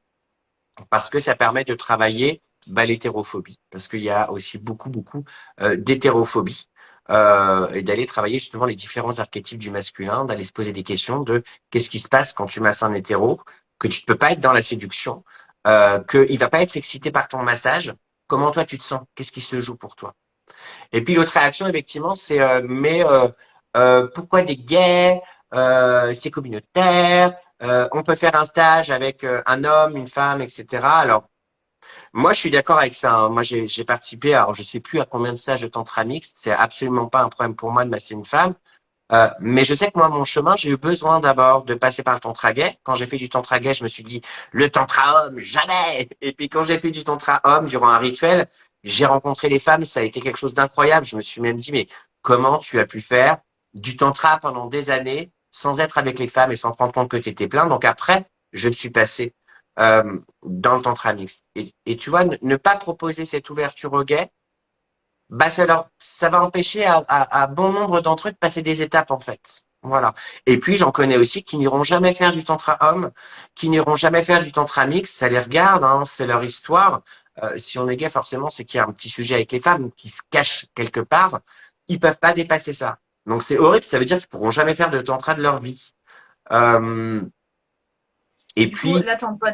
parce que ça permet de travailler bah, l'hétérophobie, parce qu'il y a aussi beaucoup, beaucoup d'hétérophobie, et d'aller travailler justement les différents archétypes du masculin, d'aller se poser des questions de qu'est-ce qui se passe quand tu masses un hétéro, que tu ne peux pas être dans la séduction, qu'il va pas être excité par ton massage, comment toi tu te sens, qu'est-ce qui se joue pour toi. Et puis l'autre réaction, effectivement, c'est pourquoi des gays, c'est communautaire, on peut faire un stage avec un homme, une femme, etc. Alors, moi, je suis d'accord avec ça, hein. Moi, j'ai participé, alors je sais plus à combien de stages de tantra mixte, c'est absolument pas un problème pour moi de masser une femme. Mais je sais que moi, mon chemin, j'ai eu besoin d'abord de passer par le tantra gay. Quand j'ai fait du tantra gay, je me suis dit, le tantra homme, jamais! Et puis quand j'ai fait du tantra homme durant un rituel, j'ai rencontré les femmes, ça a été quelque chose d'incroyable. Je me suis même dit, mais comment tu as pu faire du tantra pendant des années sans être avec les femmes et sans te rendre compte que tu étais plein? Donc après, je suis passé dans le tantra mixte. Et tu vois, ne pas proposer cette ouverture au gay, bah ça va empêcher à bon nombre d'entre eux de passer des étapes en fait. Voilà. Et puis j'en connais aussi qui n'iront jamais faire du tantra homme, qui n'iront jamais faire du tantra mix. Ça les regarde, hein, c'est leur histoire. Si on est gay, forcément, c'est qu'il y a un petit sujet avec les femmes qui se cachent quelque part. Ils peuvent pas dépasser ça. Donc c'est horrible. Ça veut dire qu'ils pourront jamais faire de tantra de leur vie. Euh, et Du coup, puis, là, t'emploies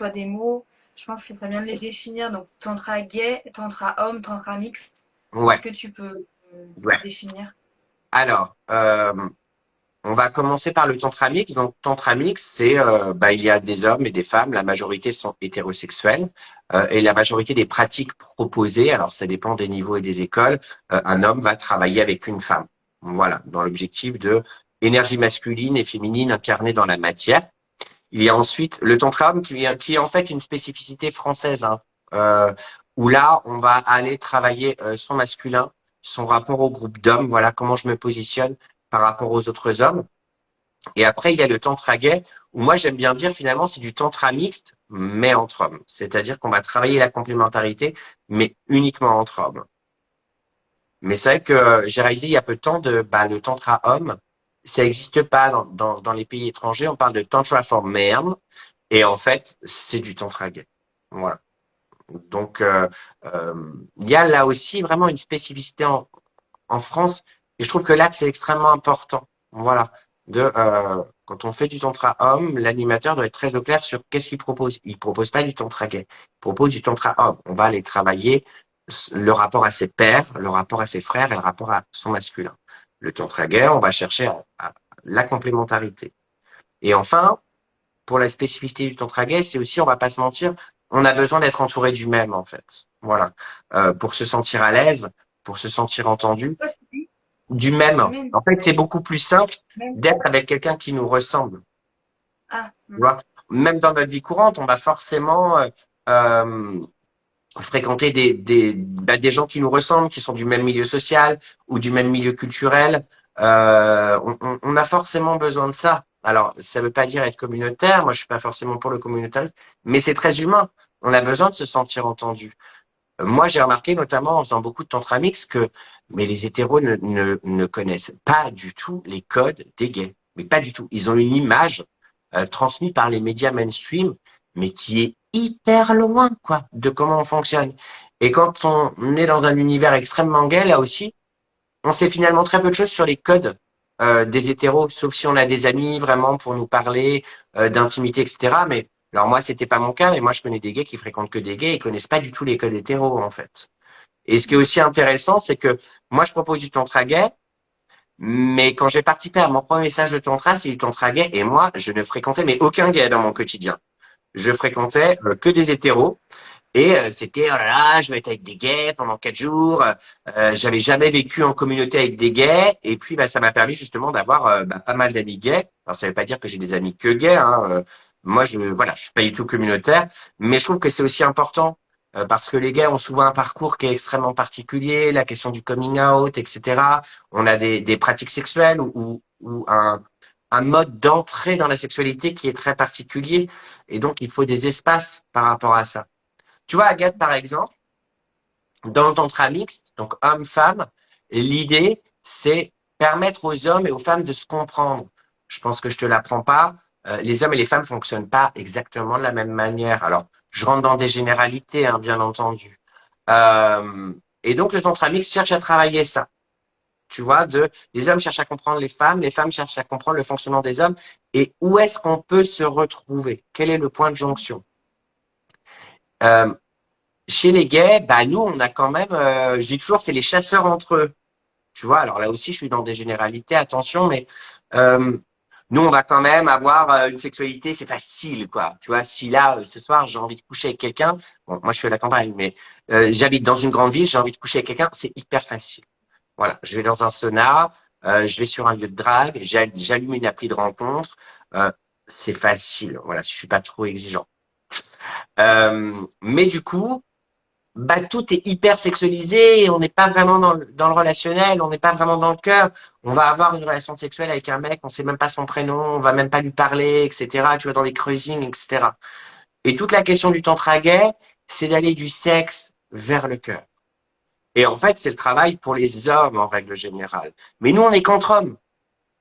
des mots. Je pense que c'est très bien de les définir. Donc, tantra gay, tantra homme, tantra mixte. Est-ce ouais, que tu peux ouais. définir? Alors, on va commencer par le tantra mix. Donc, tantra mix, c'est bah, il y a des hommes et des femmes. La majorité sont hétérosexuels et la majorité des pratiques proposées, alors ça dépend des niveaux et des écoles. Un homme va travailler avec une femme. Voilà, dans l'objectif de énergie masculine et féminine incarnée dans la matière. Il y a ensuite le tantra homme qui est en fait une spécificité française, hein, euh, où là on va aller travailler son masculin, son rapport au groupe d'hommes. Voilà comment je me positionne par rapport aux autres hommes. Et après, il y a le tantra gay, où moi, j'aime bien dire, finalement, c'est du tantra mixte, mais entre hommes. C'est-à-dire qu'on va travailler la complémentarité, mais uniquement entre hommes. Mais c'est vrai que j'ai réalisé il y a peu de temps le tantra homme, ça n'existe pas dans les pays étrangers. On parle de tantra for men, et en fait, c'est du tantra gay. Voilà. Donc, il y a là aussi vraiment une spécificité en France. Et je trouve que là, c'est extrêmement important. Voilà. Quand on fait du tantra homme, l'animateur doit être très au clair sur qu'est-ce qu'il propose. Il propose pas du tantra gay. Il propose du tantra homme. On va aller travailler le rapport à ses pairs, le rapport à ses frères et le rapport à son masculin. Le tantra gay, on va chercher la complémentarité. Et enfin, pour la spécificité du tantra gay, c'est aussi, on va pas se mentir, on a besoin d'être entouré du même, en fait. Voilà. Pour se sentir à l'aise, pour se sentir entendu, du même. Du même. En fait, c'est beaucoup plus simple Même. d'être avec quelqu'un qui nous ressemble. Ah, Tu vois. Même dans notre vie courante, on va forcément euh, fréquenter des gens qui nous ressemblent, qui sont du même milieu social ou du même milieu culturel. On a forcément besoin de ça. Alors, ça ne veut pas dire être communautaire. Moi, je suis pas forcément pour le communautarisme, mais c'est très humain. On a besoin de se sentir entendu. Moi, j'ai remarqué, notamment en faisant beaucoup de tantra mix, que mais les hétéros ne connaissent pas du tout les codes des gays. Mais pas du tout. Ils ont une image transmise par les médias mainstream, mais qui est hyper loin, quoi, de comment on fonctionne. Et quand on est dans un univers extrêmement gay, là aussi, on sait finalement très peu de choses sur les codes des hétéros, sauf si on a des amis vraiment pour nous parler d'intimité, etc. Mais alors moi, c'était pas mon cas, mais moi je connais des gays qui fréquentent que des gays et connaissent pas du tout les codes hétéros en fait. Et ce qui est aussi intéressant, c'est que moi je propose du tantra gay, mais quand j'ai participé à mon premier message de tantra, c'est du tantra gay, et moi je ne fréquentais mais aucun gay dans mon quotidien. Je fréquentais que des hétéros. Et c'était, oh là là, je vais être avec des gays pendant 4 jours. J'avais jamais vécu en communauté avec des gays. Et puis, bah, ça m'a permis justement d'avoir pas mal d'amis gays. Alors, ça veut pas dire que j'ai des amis que gays. Hein. Moi, voilà, je suis pas du tout communautaire. Mais je trouve que c'est aussi important parce que les gays ont souvent un parcours qui est extrêmement particulier. La question du coming out, etc. On a des pratiques sexuelles ou un mode d'entrée dans la sexualité qui est très particulier. Et donc, il faut des espaces par rapport à ça. Tu vois, Agathe, par exemple, dans le tantra mixte, donc homme-femme, l'idée, c'est permettre aux hommes et aux femmes de se comprendre. Je pense que je te l'apprends pas. Les hommes et les femmes fonctionnent pas exactement de la même manière. Alors, je rentre dans des généralités, hein, bien entendu. Euh, et donc, le tantra mixte cherche à travailler ça. Tu vois, les hommes cherchent à comprendre les femmes cherchent à comprendre le fonctionnement des hommes. Et où est-ce qu'on peut se retrouver? Quel est le point de jonction? Euh, Chez les gays, bah nous, on a quand même, je dis toujours, c'est les chasseurs entre eux. Tu vois, alors là aussi, je suis dans des généralités, attention, mais euh, nous, on va quand même avoir une sexualité, c'est facile, quoi. Tu vois, si là, ce soir, j'ai envie de coucher avec quelqu'un, bon, moi, je suis à la campagne, mais j'habite dans une grande ville, j'ai envie de coucher avec quelqu'un, c'est hyper facile. Voilà, je vais dans un sauna, je vais sur un lieu de drague, j'allume une appli de rencontre, euh, c'est facile. Voilà, si je suis pas trop exigeant. Mais du coup, bah, tout est hyper sexualisé, et on n'est pas vraiment dans le relationnel, on n'est pas vraiment dans le cœur. On va avoir une relation sexuelle avec un mec, on sait même pas son prénom, on va même pas lui parler, etc. Tu vois, dans les cruisings, etc. Et toute la question du tantra gay, c'est d'aller du sexe vers le cœur. Et en fait, c'est le travail pour les hommes en règle générale. Mais nous, on est qu'entre hommes.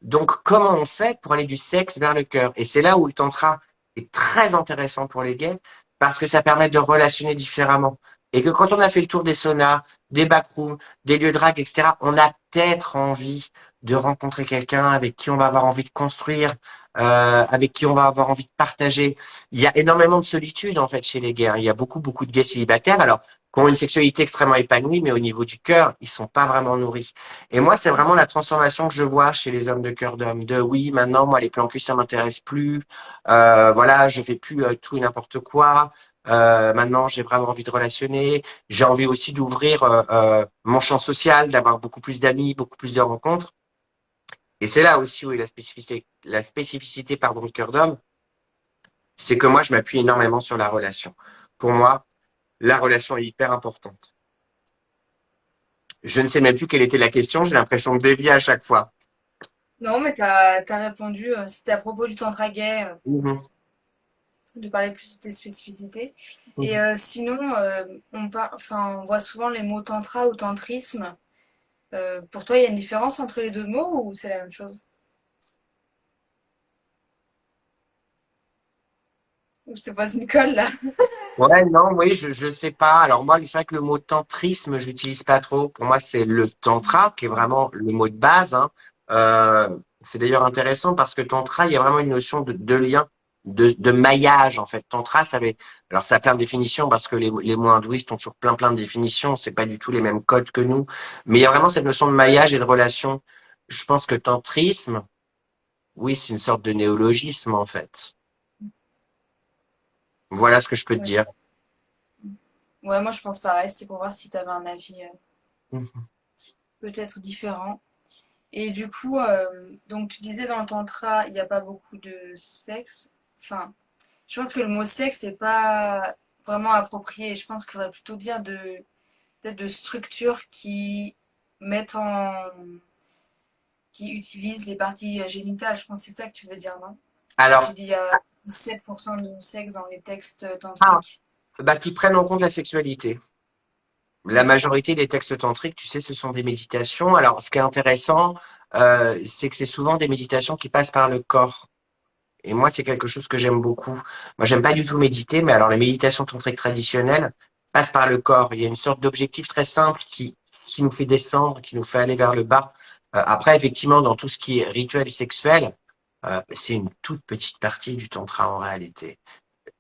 Donc, comment on fait pour aller du sexe vers le cœur? Et c'est là où le tantra est très intéressant pour les gays, parce que ça permet de relationner différemment. Et que quand on a fait le tour des saunas, des backrooms, des lieux de drague, etc., on a peut-être envie de rencontrer quelqu'un avec qui on va avoir envie de construire, avec qui on va avoir envie de partager. Il y a énormément de solitude, en fait, chez les gays. Il y a beaucoup, beaucoup de gays célibataires, alors, qui ont une sexualité extrêmement épanouie, mais au niveau du cœur, ils sont pas vraiment nourris. Et moi, c'est vraiment la transformation que je vois chez les hommes de cœur d'homme. De oui, maintenant, moi, les plans cul, ça m'intéresse plus. Voilà, je fais plus tout et n'importe quoi. Maintenant, j'ai vraiment envie de relationner. J'ai envie aussi d'ouvrir mon champ social, d'avoir beaucoup plus d'amis, beaucoup plus de rencontres. Et c'est là aussi où est la spécificité pardon, de cœur d'homme, c'est que moi, je m'appuie énormément sur la relation. Pour moi, la relation est hyper importante. Je ne sais même plus quelle était la question, j'ai l'impression de dévier à chaque fois. Non, mais t'as répondu, c'était à propos du tantra gay, Mhm, de parler plus de tes spécificités. Et mhm. sinon, enfin, on voit souvent les mots tantra ou tantrisme. Pour toi, il y a une différence entre les deux mots ou c'est la même chose? Ou je te pose une colle là? Ouais, non, oui, je sais pas. Alors moi, c'est vrai que le mot tantrisme, je l'utilise pas trop. Pour moi, c'est le tantra qui est vraiment le mot de base, hein. C'est d'ailleurs intéressant parce que tantra, il y a vraiment une notion de lien, de maillage en fait. Tantra, alors ça a plein de définitions parce que les mots hindouistes ont toujours plein de définitions. C'est pas du tout les mêmes codes que nous, mais il y a vraiment cette notion de maillage et de relation. Je pense que tantrisme, oui, c'est une sorte de néologisme en fait. Voilà ce que je peux te Ouais. dire. Ouais, moi je pense pareil, c'était pour voir si tu avais un avis Mhm. peut-être différent. Et du coup, donc tu disais dans le tantra, il n'y a pas beaucoup de sexe. Enfin, je pense que le mot sexe n'est pas vraiment approprié. Je pense qu'il faudrait plutôt dire peut-être de structures qui mettent en, qui utilisent les parties génitales. Je pense que c'est ça que tu veux dire, non? Quand tu Alors, dis 7% de sexe dans les textes ah, tantriques. bah, qui prennent en compte la sexualité. La Mm. majorité des textes tantriques, tu sais, ce sont des méditations. Alors, ce qui est intéressant, c'est que c'est souvent des méditations qui passent par le corps. Et moi, c'est quelque chose que j'aime beaucoup. Moi, j'aime pas du tout méditer, mais alors les méditations tantriques traditionnelles passent par le corps. Il y a une sorte d'objectif très simple qui nous fait descendre, qui nous fait aller vers le bas. Après, effectivement, dans tout ce qui est rituel sexuel, c'est une toute petite partie du tantra en réalité.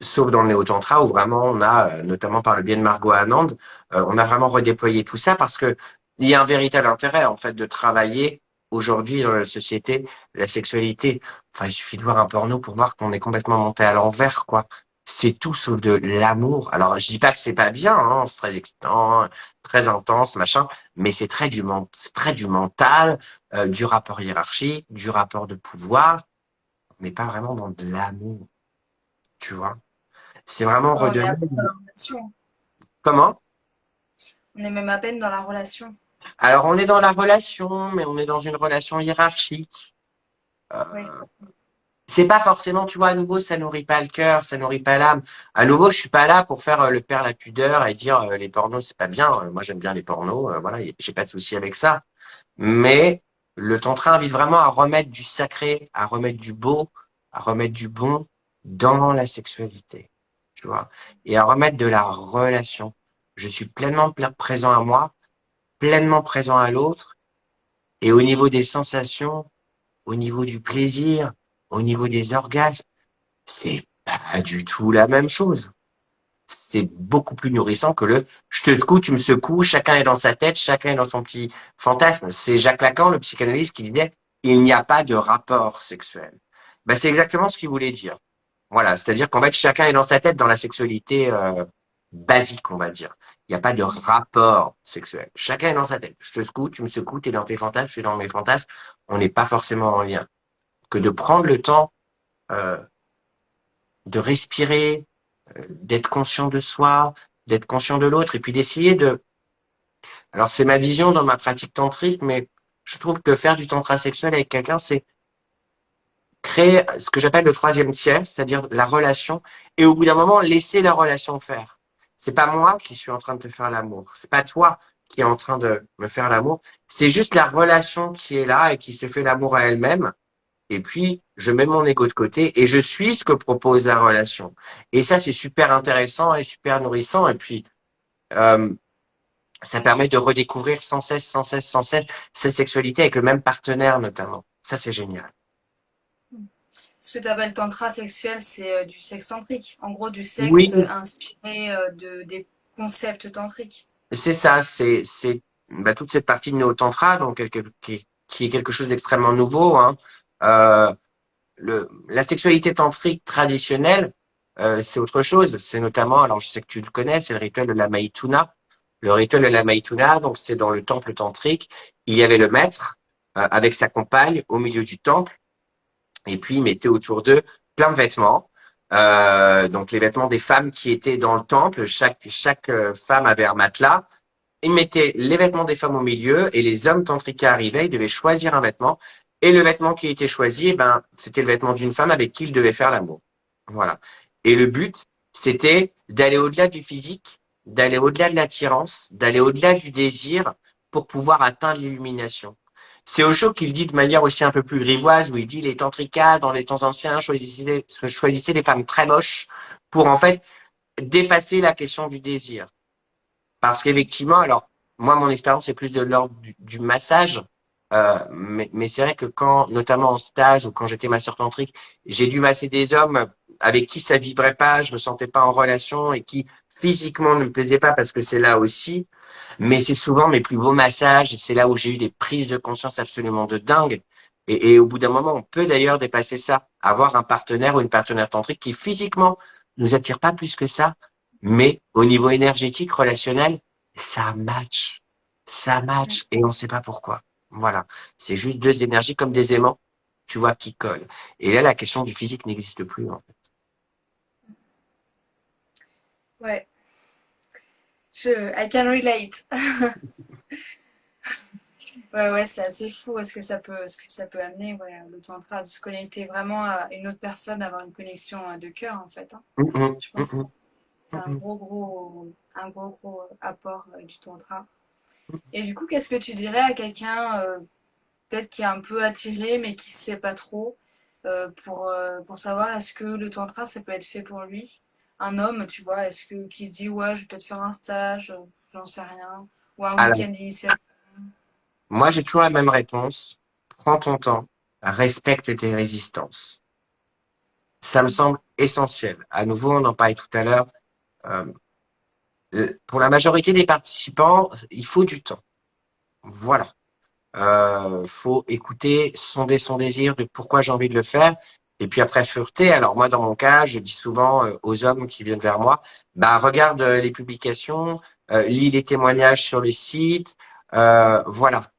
Sauf dans le néo-tantra où vraiment on a, notamment par le biais de Margot Anand, on a vraiment redéployé tout ça parce que il y a un véritable intérêt en fait de travailler aujourd'hui dans la société la sexualité. Enfin, il suffit de voir un porno pour voir qu'on est complètement monté à l'envers, quoi. C'est tout sauf de l'amour. Alors, je dis pas que c'est pas bien, hein, c'est très excitant, très intense, machin, mais c'est très du mental, du rapport hiérarchique, du rapport de pouvoir, mais pas vraiment dans de l'amour, tu vois. C'est vraiment Ouais, on est à redevenu. peine dans la relation. Comment? On est même à peine dans la relation. Alors, on est dans la relation, mais on est dans une relation hiérarchique. Oui. C'est pas forcément, tu vois, à nouveau, ça nourrit pas le cœur, ça nourrit pas l'âme. À nouveau, je suis pas là pour faire le père la pudeur et dire les pornos, c'est pas bien. Moi, j'aime bien les pornos, voilà, j'ai pas de souci avec ça. Mais le tantra invite vraiment à remettre du sacré, à remettre du beau, à remettre du bon dans la sexualité, tu vois, et à remettre de la relation. Je suis pleinement présent à moi, pleinement présent à l'autre, et au niveau des sensations, au niveau du plaisir, au niveau des orgasmes, c'est pas du tout la même chose. C'est beaucoup plus nourrissant que le je te secoue, tu me secoues, chacun est dans sa tête, chacun est dans son petit fantasme. C'est Jacques Lacan, le psychanalyste, qui disait il n'y a pas de rapport sexuel. Ben, c'est exactement ce qu'il voulait dire. Voilà, c'est-à-dire qu'en fait, chacun est dans sa tête dans la sexualité basique, on va dire. Il n'y a pas de rapport sexuel. Chacun est dans sa tête. Je te secoue, tu me secoues, tu es dans tes fantasmes, je suis dans mes fantasmes. On n'est pas forcément en lien. Que de prendre le temps euh, de respirer, d'être conscient de soi, d'être conscient de l'autre, et puis d'essayer de... Alors c'est ma vision dans ma pratique tantrique, mais je trouve que faire du tantra sexuel avec quelqu'un, c'est créer ce que j'appelle le troisième tiers, c'est-à-dire la relation, et au bout d'un moment, laisser la relation faire. C'est pas moi qui suis en train de te faire l'amour, c'est pas toi qui est en train de me faire l'amour, c'est juste la relation qui est là et qui se fait l'amour à elle-même. Et puis, je mets mon ego de côté et je suis ce que propose la relation. Et ça, c'est super intéressant et super nourrissant. Et puis, euh, ça permet de redécouvrir sans cesse cette sexualité avec le même partenaire, notamment. Ça, c'est génial. Ce que tu appelles tantra sexuel, c'est du sexe tantrique. En gros, du sexe Oui, inspiré des concepts tantriques. c'est ça. C'est bah, toute cette partie de néo-tantra, donc qui est quelque chose d'extrêmement nouveau, hein. Euh, la sexualité tantrique traditionnelle, c'est autre chose. C'est notamment, alors je sais que tu le connais, c'est le rituel de la Maituna. Le rituel de la Maituna, donc c'était dans le temple tantrique. Il y avait le maître avec sa compagne au milieu du temple, et puis il mettait autour d'eux plein de vêtements. Donc les vêtements des femmes qui étaient dans le temple, chaque femme avait un matelas. Il mettait les vêtements des femmes au milieu et les hommes tantriques arrivaient, ils devaient choisir un vêtement Et le vêtement qui a été choisi, eh ben, c'était le vêtement d'une femme avec qui il devait faire l'amour. Voilà. Et le but, c'était d'aller au-delà du physique, d'aller au-delà de l'attirance, d'aller au-delà du désir pour pouvoir atteindre l'illumination. C'est Osho qui le dit de manière aussi un peu plus grivoise, où il dit les tantrikas, dans les temps anciens, choisissaient des femmes très moches pour en fait dépasser la question du désir. Parce qu'effectivement, alors, moi, mon expérience est plus de l'ordre du massage, mais c'est vrai que quand, notamment en stage ou quand j'étais masseur tantrique, j'ai dû masser des hommes avec qui ça vibrait pas, je me sentais pas en relation et qui physiquement ne me plaisaient pas parce que c'est là aussi. Mais c'est souvent mes plus beaux massages et c'est là où j'ai eu des prises de conscience absolument de dingue. Et au bout d'un moment, on peut d'ailleurs dépasser ça, avoir un partenaire ou une partenaire tantrique qui physiquement nous attire pas plus que ça, mais au niveau énergétique, relationnel, ça match. Ça match et on ne sait pas pourquoi. Voilà. C'est juste deux énergies comme des aimants, tu vois, qui collent. Et là, la question du physique n'existe plus, en fait. Ouais, I can relate. Ouais, ouais, c'est assez fou ce que ça peut amener, ouais, le tantra, de se connecter vraiment à une autre personne, d'avoir une connexion de cœur, en fait, hein. Je pense que c'est un gros apport du tantra. Et du coup, qu'est-ce que tu dirais à quelqu'un, peut-être qui est un peu attiré, mais qui ne sait pas trop, pour savoir est-ce que le tantra, ça peut être fait pour lui? Un homme, tu vois, qui se dit, ouais, je vais peut-être faire un stage, j'en sais rien, ou un week-end Alors, d'initiation. moi, j'ai toujours la même réponse. Prends ton temps, respecte tes résistances. Ça me semble essentiel. À nouveau, on en parlait tout à l'heure. Euh, pour la majorité des participants, il faut du temps. Voilà. Faut écouter, sonder son désir de pourquoi j'ai envie de le faire. Et puis après, fureter. Alors moi, dans mon cas, je dis souvent aux hommes qui viennent vers moi, bah regarde les publications, lis les témoignages sur les sites, voilà.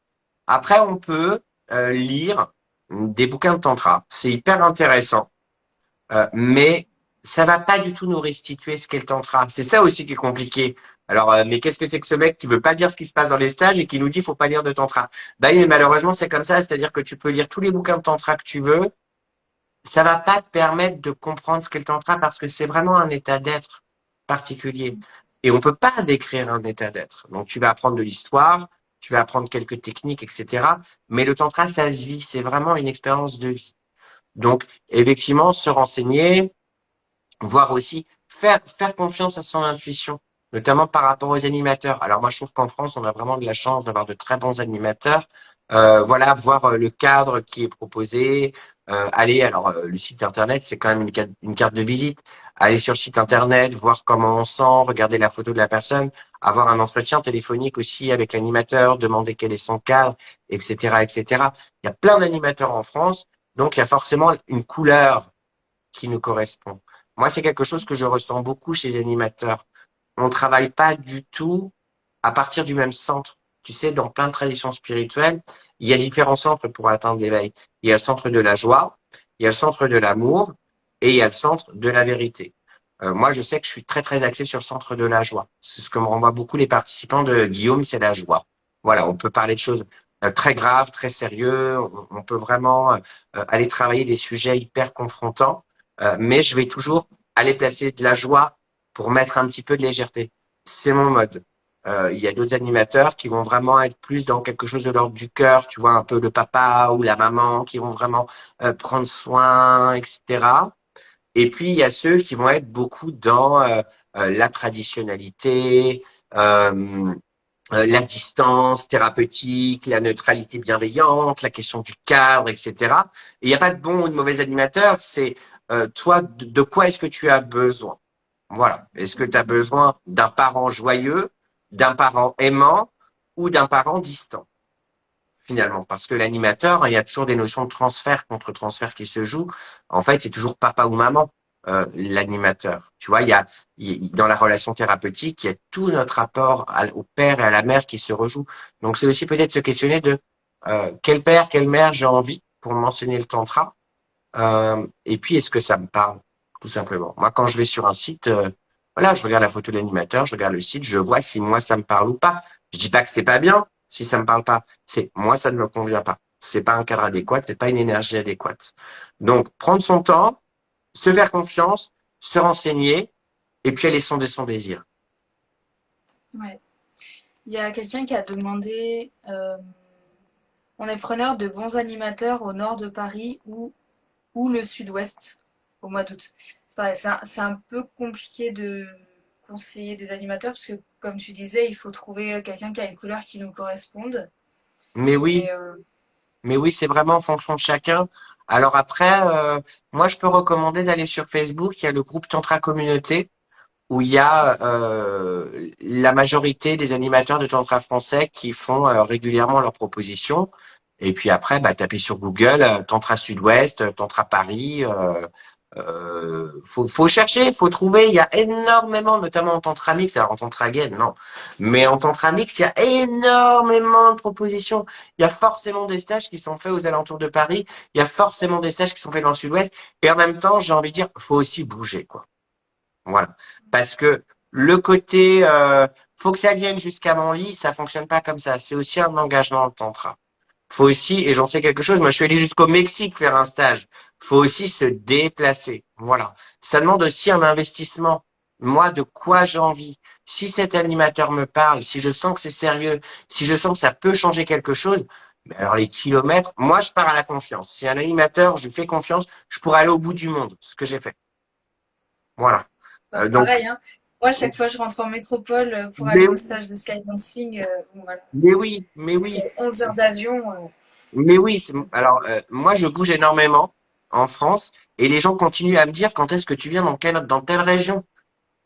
Après, on peut lire des bouquins de tantra. C'est hyper intéressant. Mais ça va pas du tout nous restituer ce qu'est le tantra. C'est ça aussi qui est compliqué. Alors, mais qu'est-ce que c'est que ce mec qui veut pas dire ce qui se passe dans les stages et qui nous dit faut pas lire de tantra? Bah oui, mais malheureusement c'est comme ça, c'est-à-dire que tu peux lire tous les bouquins de tantra que tu veux, ça va pas te permettre de comprendre ce qu'est le tantra parce que c'est vraiment un état d'être particulier. Et on peut pas décrire un état d'être. Donc tu vas apprendre de l'histoire, tu vas apprendre quelques techniques, etc. Mais le tantra, ça se vit, c'est vraiment une expérience de vie. Donc, effectivement, se renseigner, voire aussi faire confiance à son intuition, notamment par rapport aux animateurs. Alors moi, je trouve qu'en France, on a vraiment de la chance d'avoir de très bons animateurs. Voilà, voir le cadre qui est proposé. Le site internet, c'est quand même une carte de visite. Aller sur le site internet, voir comment on sent, regarder la photo de la personne, avoir un entretien téléphonique aussi avec l'animateur, demander quel est son cadre, etc., etc. Il y a plein d'animateurs en France, donc il y a forcément une couleur qui nous correspond. Moi, c'est quelque chose que je ressens beaucoup chez les animateurs. On ne travaille pas du tout à partir du même centre. Tu sais, dans plein de traditions spirituelles, il y a différents centres pour atteindre l'éveil. Il y a le centre de la joie, il y a le centre de l'amour et il y a le centre de la vérité. Moi, je sais que je suis très, très axé sur le centre de la joie. C'est ce que me renvoient beaucoup les participants de Guillaume, c'est la joie. Voilà, on peut parler de choses très graves, très sérieux. On peut vraiment aller travailler des sujets hyper confrontants, mais je vais toujours aller placer de la joie pour mettre un petit peu de légèreté. C'est mon mode. Il y a d'autres animateurs qui vont vraiment être plus dans quelque chose de l'ordre du cœur, tu vois, un peu le papa ou la maman qui vont vraiment prendre soin, etc. Et puis, il y a ceux qui vont être beaucoup dans la traditionnalité, euh, la distance thérapeutique, la neutralité bienveillante, la question du cadre, etc. Et il n'y a pas de bon ou de mauvais animateur, c'est toi, de quoi est-ce que tu as besoin? Voilà. Est-ce que tu as besoin d'un parent joyeux, d'un parent aimant ou d'un parent distant, finalement? Parce que l'animateur, il y a toujours des notions de transfert contre transfert qui se jouent. En fait, c'est toujours papa ou maman, l'animateur. Tu vois, dans la relation thérapeutique, il y a tout notre rapport au père et à la mère qui se rejoue. Donc, c'est aussi peut-être se questionner de quel père, quelle mère j'ai envie pour m'enseigner le tantra. Et puis, est-ce que ça me parle, tout simplement? Moi, quand je vais sur un site, voilà, je regarde la photo de l'animateur, je regarde le site, je vois si moi ça me parle ou pas. Je dis pas que c'est pas bien si ça me parle pas. C'est moi, ça ne me convient pas. C'est pas un cadre adéquat, c'est pas une énergie adéquate. Donc, prendre son temps, se faire confiance, se renseigner, et puis aller sonder son désir. Ouais. Il y a quelqu'un qui a demandé on est preneur de bons animateurs au nord de Paris ou le sud-ouest au mois d'août. C'est pareil, c'est un peu compliqué de conseiller des animateurs parce que, comme tu disais, il faut trouver quelqu'un qui a une couleur qui nous corresponde. Mais Mais oui, mais oui, c'est vraiment en fonction de chacun. Alors après, moi, je peux recommander d'aller sur Facebook. Il y a le groupe Tantra Communauté où il y a la majorité des animateurs de Tantra français qui font régulièrement leurs propositions. Et puis après, bah, taper sur Google Tantra Sud-Ouest, Tantra Paris. Faut chercher, faut trouver. Il y a énormément, notamment en tantra mix. Alors en tantra gay, non, mais en tantra mix, il y a énormément de propositions. Il y a forcément des stages qui sont faits aux alentours de Paris. Il y a forcément des stages qui sont faits dans le Sud-Ouest. Et en même temps, j'ai envie de dire, faut aussi bouger, quoi. Voilà, parce que le côté, faut que ça vienne jusqu'à mon lit, ça fonctionne pas comme ça. C'est aussi un engagement en tantra. Faut aussi, et j'en sais quelque chose, moi je suis allé jusqu'au Mexique faire un stage. Faut aussi se déplacer. Voilà. Ça demande aussi un investissement. Moi, de quoi j'ai envie? Si cet animateur me parle, si je sens que c'est sérieux, si je sens que ça peut changer quelque chose, mais alors les kilomètres, moi je pars à la confiance. Si un animateur, je lui fais confiance, je pourrais aller au bout du monde, ce que j'ai fait. Voilà. Donc, pareil, hein. Moi, chaque fois que je rentre en métropole pour aller mais, au stage de skydancing, bon, voilà. mais oui, mais Ça oui, fait 11 heures d'avion. mais oui. Alors, moi, je bouge énormément en France et les gens continuent à me dire quand est-ce que tu viens dans telle région.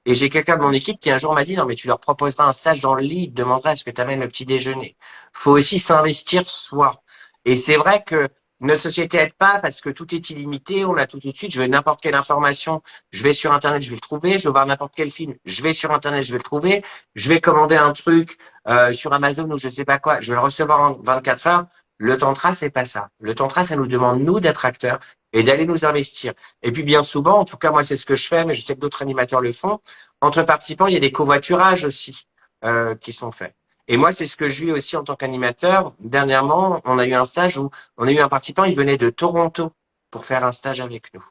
Et j'ai quelqu'un de mon équipe qui un jour m'a dit, non, mais tu leur proposeras un stage dans le lit, ils te demanderaient est-ce que tu amènes le petit déjeuner. Faut aussi s'investir soi. Et c'est vrai que notre société aide pas parce que tout est illimité, on a tout de suite, je veux n'importe quelle information, je vais sur Internet, je vais le trouver, je veux voir n'importe quel film, je vais sur Internet, je vais le trouver, je vais commander un truc sur Amazon ou je sais pas quoi, je vais le recevoir en 24 heures. Le tantra, c'est pas ça. Le tantra, ça nous demande, nous, d'être acteurs et d'aller nous investir. Et puis, bien souvent, en tout cas, moi, c'est ce que je fais, mais je sais que d'autres animateurs le font, entre participants, il y a des covoiturages aussi qui sont faits. Et moi, c'est ce que je vis aussi en tant qu'animateur. Dernièrement, on a eu un stage où on a eu un participant, il venait de Toronto pour faire un stage avec nous.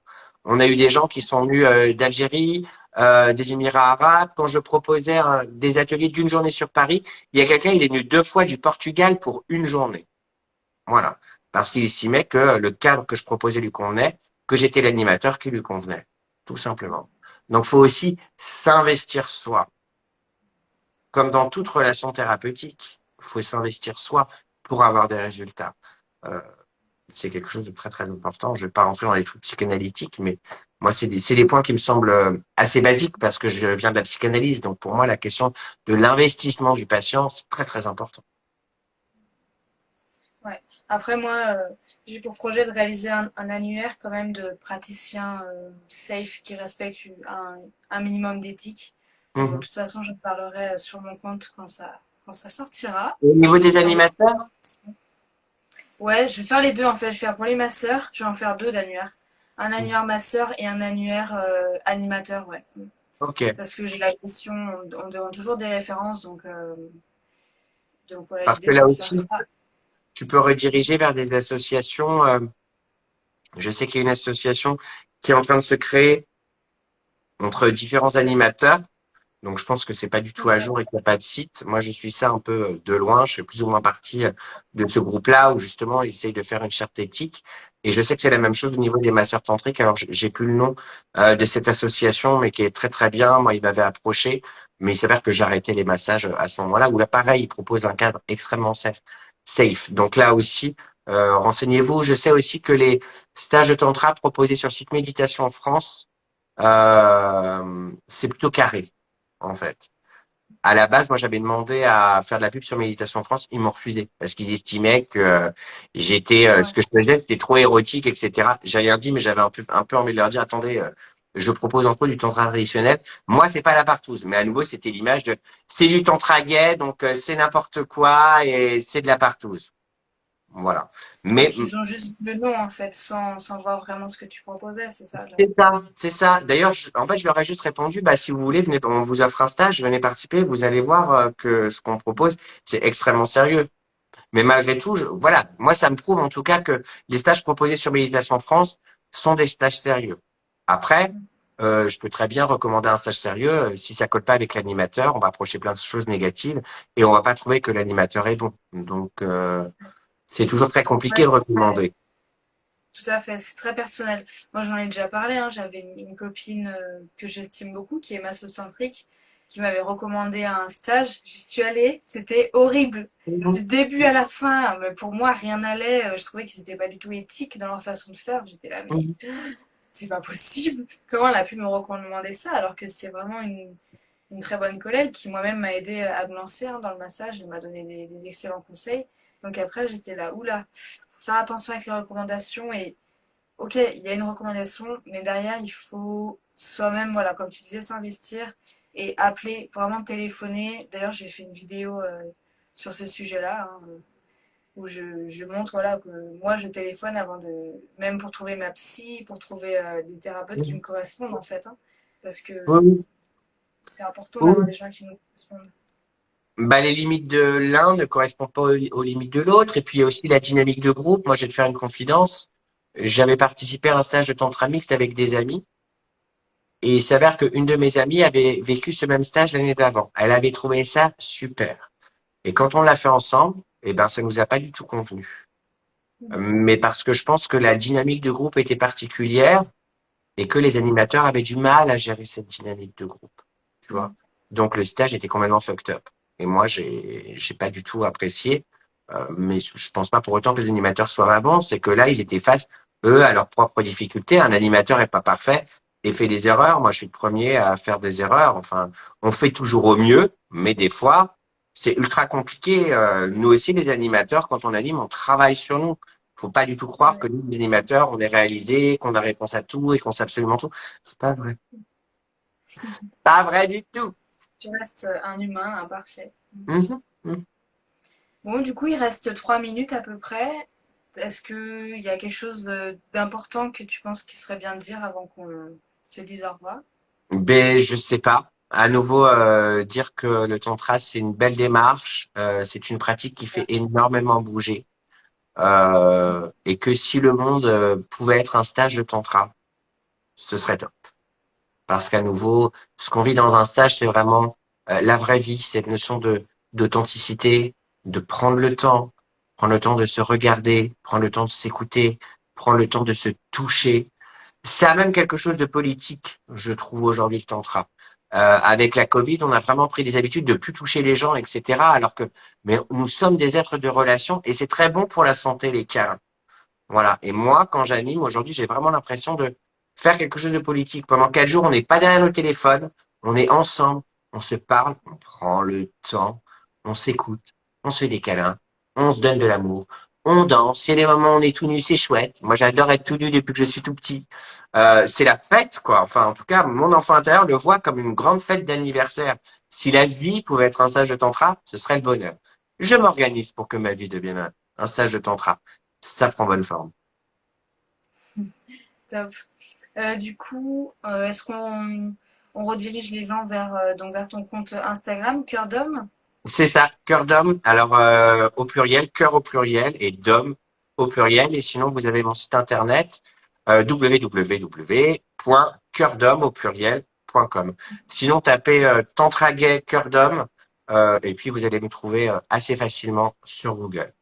On a eu des gens qui sont venus d'Algérie, des Émirats arabes. Quand je proposais des ateliers d'une journée sur Paris, il y a quelqu'un, il est venu 2 fois du Portugal pour une journée. Voilà. Parce qu'il estimait que le cadre que je proposais lui convenait, que j'étais l'animateur qui lui convenait. Tout simplement. Donc, il faut aussi s'investir soi. Comme dans toute relation thérapeutique, il faut s'investir soi pour avoir des résultats. Euh, c'est quelque chose de très, très important. Je ne vais pas rentrer dans les trucs psychanalytiques, mais moi, c'est des points qui me semblent assez basiques parce que je viens de la psychanalyse. Donc, pour moi, la question de l'investissement du patient, c'est très, très important. Ouais. Après, moi, j'ai pour projet de réaliser un annuaire quand même de praticiens safe qui respectent un minimum d'éthique. Mais bon, de Mhm. toute façon, je parlerai sur mon compte quand ça sortira. Au niveau des C'est un peu plus animateurs, d'informations. Ouais, je vais faire les deux en fait. Je vais faire pour les masseurs, je vais en faire deux d'annuaires. Un annuaire masseur et un annuaire animateur, ouais. ok. Parce que j'ai la question, on demande toujours des références, donc voilà, Parce que l'idée là c'est de faire aussi, ça. tu peux rediriger vers des associations. Je sais qu'il y a une association qui est en train de se créer entre différents animateurs. Donc, je pense que c'est pas du tout à jour et qu'il n'y a pas de site. Moi, je suis ça un peu de loin. Je fais plus ou moins partie de ce groupe-là où justement, ils essayent de faire une charte éthique. Et je sais que c'est la même chose au niveau des masseurs tantriques. Alors, j'ai plus le nom de cette association, mais qui est très, très bien. Moi, il m'avait approché, mais il s'avère que j'ai arrêté les massages à ce moment-là, où là, pareil, ils proposent un cadre extrêmement safe. Donc là aussi, renseignez-vous. Je sais aussi que les stages de tantra proposés sur le site Méditation en France, c'est plutôt carré en fait. À la base, moi, j'avais demandé à faire de la pub sur Méditation France. Ils m'ont refusé parce qu'ils estimaient que j'étais, ce Ouais. que je faisais, c'était trop érotique, etc. J'ai rien dit, mais j'avais un peu envie de leur dire, attendez, je propose entre autres du tantra traditionnel. Moi, c'est pas la partouze, mais à nouveau, c'était l'image de, c'est du tantra gay, donc c'est n'importe quoi et c'est de la partouze. Voilà. Parce Mais qu'ils ont juste le nom en fait, sans voir vraiment ce que tu proposais, c'est ça. c'est ça, c'est ça. D'ailleurs, en fait, je leur ai juste répondu, bah, si vous voulez, venez, on vous offre un stage, venez participer, vous allez voir que ce qu'on propose, c'est extrêmement sérieux. Mais malgré tout, voilà, moi, ça me prouve en tout cas que les stages proposés sur Méditation France sont des stages sérieux. Après, je peux très bien recommander un stage sérieux. Si ça colle pas avec l'animateur, on va approcher plein de choses négatives et on va pas trouver que l'animateur est bon. Donc, c'est toujours très compliqué de recommander. Tout à fait, c'est très personnel. Moi, j'en ai déjà parlé, hein. J'avais une copine que j'estime beaucoup, qui est massocentrique, qui m'avait recommandé un stage. J'y suis allée, c'était horrible. Du début à la fin, mais pour moi, rien n'allait. Je trouvais qu'ils n'étaient pas du tout éthiques dans leur façon de faire. J'étais là, mais c'est pas possible. Comment elle a pu me recommander ça alors que c'est vraiment une très bonne collègue qui moi-même m'a aidé à me lancer hein, dans le massage. Elle m'a donné des excellents conseils. Donc après, j'étais là, oula, faut faire attention avec les recommandations et ok, il y a une recommandation, mais derrière, il faut soi-même, voilà, comme tu disais, s'investir et appeler, vraiment téléphoner. D'ailleurs, j'ai fait une vidéo sur ce sujet-là, hein, où je montre, voilà, que moi, je téléphone avant de, même pour trouver ma psy, pour trouver des thérapeutes qui me correspondent, en fait, hein, parce que Oui, c'est important d'avoir oui. des gens qui nous correspondent. Bah, les limites de l'un ne correspondent pas aux limites de l'autre. Et puis, il y a aussi la dynamique de groupe. Moi, je vais te faire une confidence. J'avais participé à un stage de tantra mixte avec des amis. Et il s'avère qu'une de mes amies avait vécu ce même stage l'année d'avant. Elle avait trouvé ça super. Et quand on l'a fait ensemble, eh ben, ça nous a pas du tout convenu. Mais parce que je pense que la dynamique de groupe était particulière et que les animateurs avaient du mal à gérer cette dynamique de groupe. Tu vois? Donc, le stage était complètement fucked up. Et moi, j'ai pas du tout apprécié. Mais je pense pas pour autant que les animateurs soient bons. C'est que là, ils étaient face, eux, à leurs propres difficultés. Un animateur est pas parfait et fait des erreurs. Moi, je suis le premier à faire des erreurs. Enfin, on fait toujours au mieux, mais des fois, c'est ultra compliqué. Nous aussi, les animateurs, quand on anime, on travaille sur nous. Faut pas du tout croire que nous, les animateurs, on est réalisé, qu'on a réponse à tout et qu'on sait absolument tout. C'est pas vrai. Pas vrai du tout. Tu restes un humain imparfait. Mhm, mhm. Bon, du coup, il reste 3 minutes à peu près. Est-ce qu'il y a quelque chose d'important que tu penses qu'il serait bien de dire avant qu'on se dise au revoir? Ben, je sais pas. À nouveau, dire que le tantra, c'est une belle démarche, c'est une pratique qui fait énormément bouger, et que si le monde pouvait être un stage de tantra, ce serait top. Parce qu'à nouveau, ce qu'on vit dans un stage, c'est vraiment la vraie vie, cette notion de d'authenticité, de prendre le temps de se regarder, prendre le temps de s'écouter, prendre le temps de se toucher. Ça a même quelque chose de politique, je trouve aujourd'hui le tantra. Avec la Covid, on a vraiment pris des habitudes de plus toucher les gens, etc. Alors que, mais nous sommes des êtres de relation et c'est très bon pour la santé, les câlins. Voilà. Et moi, quand j'anime, aujourd'hui, j'ai vraiment l'impression de faire quelque chose de politique. Pendant 4 jours, on n'est pas derrière nos téléphones, on est ensemble, on se parle, on prend le temps, on s'écoute, on se fait des câlins, on se donne de l'amour, on danse. Il y a des moments où on est tout nu, c'est chouette. Moi, j'adore être tout nu depuis que je suis tout petit. C'est la fête, quoi. Enfin, en tout cas, mon enfant intérieur le voit comme une grande fête d'anniversaire. Si la vie pouvait être un stage de tantra, ce serait le bonheur. Je m'organise pour que ma vie devienne un stage de tantra. Ça prend bonne forme. Top. Du coup, est-ce qu'on redirige les gens vers, donc vers ton compte Instagram, Cœur d'Homme? C'est ça, cœur d'homme. Alors, au pluriel, cœur au pluriel et d'homme au pluriel. Et sinon, vous avez mon site internet www.cœurdhomme au pluriel.com. Sinon, tapez Tantra Gay cœur d'homme et puis vous allez me trouver assez facilement sur Google.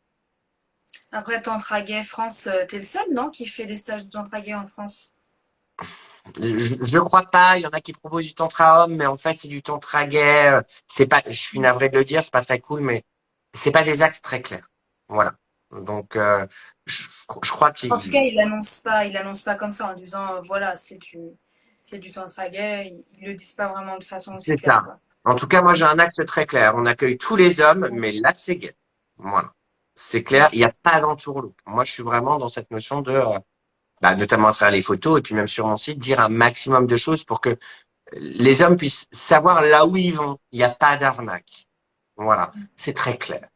Après, Tantra Gay France, t'es le seul, non, qui fait des stages de Tantra Gay en France? Je crois pas. Il y en a qui proposent du tantra homme, mais en fait, c'est du tantra gay. C'est pas. Je suis navré de le dire, c'est pas très cool, mais c'est pas des axes très clairs. Voilà. Donc, je crois En tout cas, qu'il. il annonce pas comme ça en disant, voilà, c'est du Tantra Gay. Ils le disent pas vraiment de façon aussi C'est claire, ça. quoi. En tout cas, moi, j'ai un axe très clair. On accueille tous les hommes, mais l'axe est gay. Voilà. C'est clair. Il n'y a pas d'entourloupe. Moi, je suis vraiment dans cette notion de, bah, notamment à travers les photos et puis même sur mon site, dire un maximum de choses pour que les hommes puissent savoir là où ils vont. Il n'y a pas d'arnaque. Voilà. C'est très clair.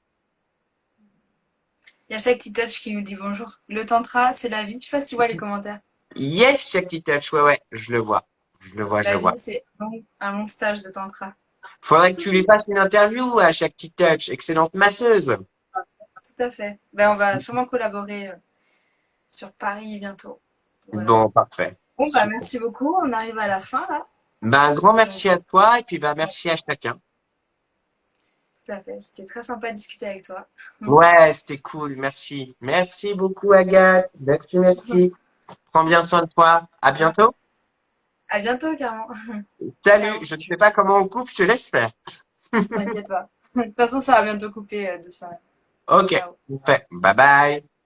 Il y a chaque petit touch qui nous dit bonjour. Le Tantra, c'est la vie. Je sais pas si tu vois les commentaires. Yes, Shakti Touch. Ouais, ouais. Je le vois. Je le vois, je le La vois. vie, c'est un long stage de Tantra. Faudrait que tu lui fasses une interview à Shakti Touch. Excellente masseuse. tout à fait. Ben, on va sûrement collaborer sur Paris bientôt. Voilà. Bon, parfait. Bon, bah, Super. merci beaucoup. On arrive à la fin, là. Ben, un grand Donc, merci à toi et puis ben, merci à chacun. tout à fait. C'était très sympa de discuter avec toi. Ouais, c'était cool. Merci. Merci beaucoup, Agathe. Merci, merci. Prends bien soin de toi. À bientôt. À bientôt, carrément. Salut. Ciao. Je ne sais pas comment on coupe, je te laisse faire. T'inquiète pas. De toute façon, ça va bientôt couper de ça. Ok. Ciao. Bye bye.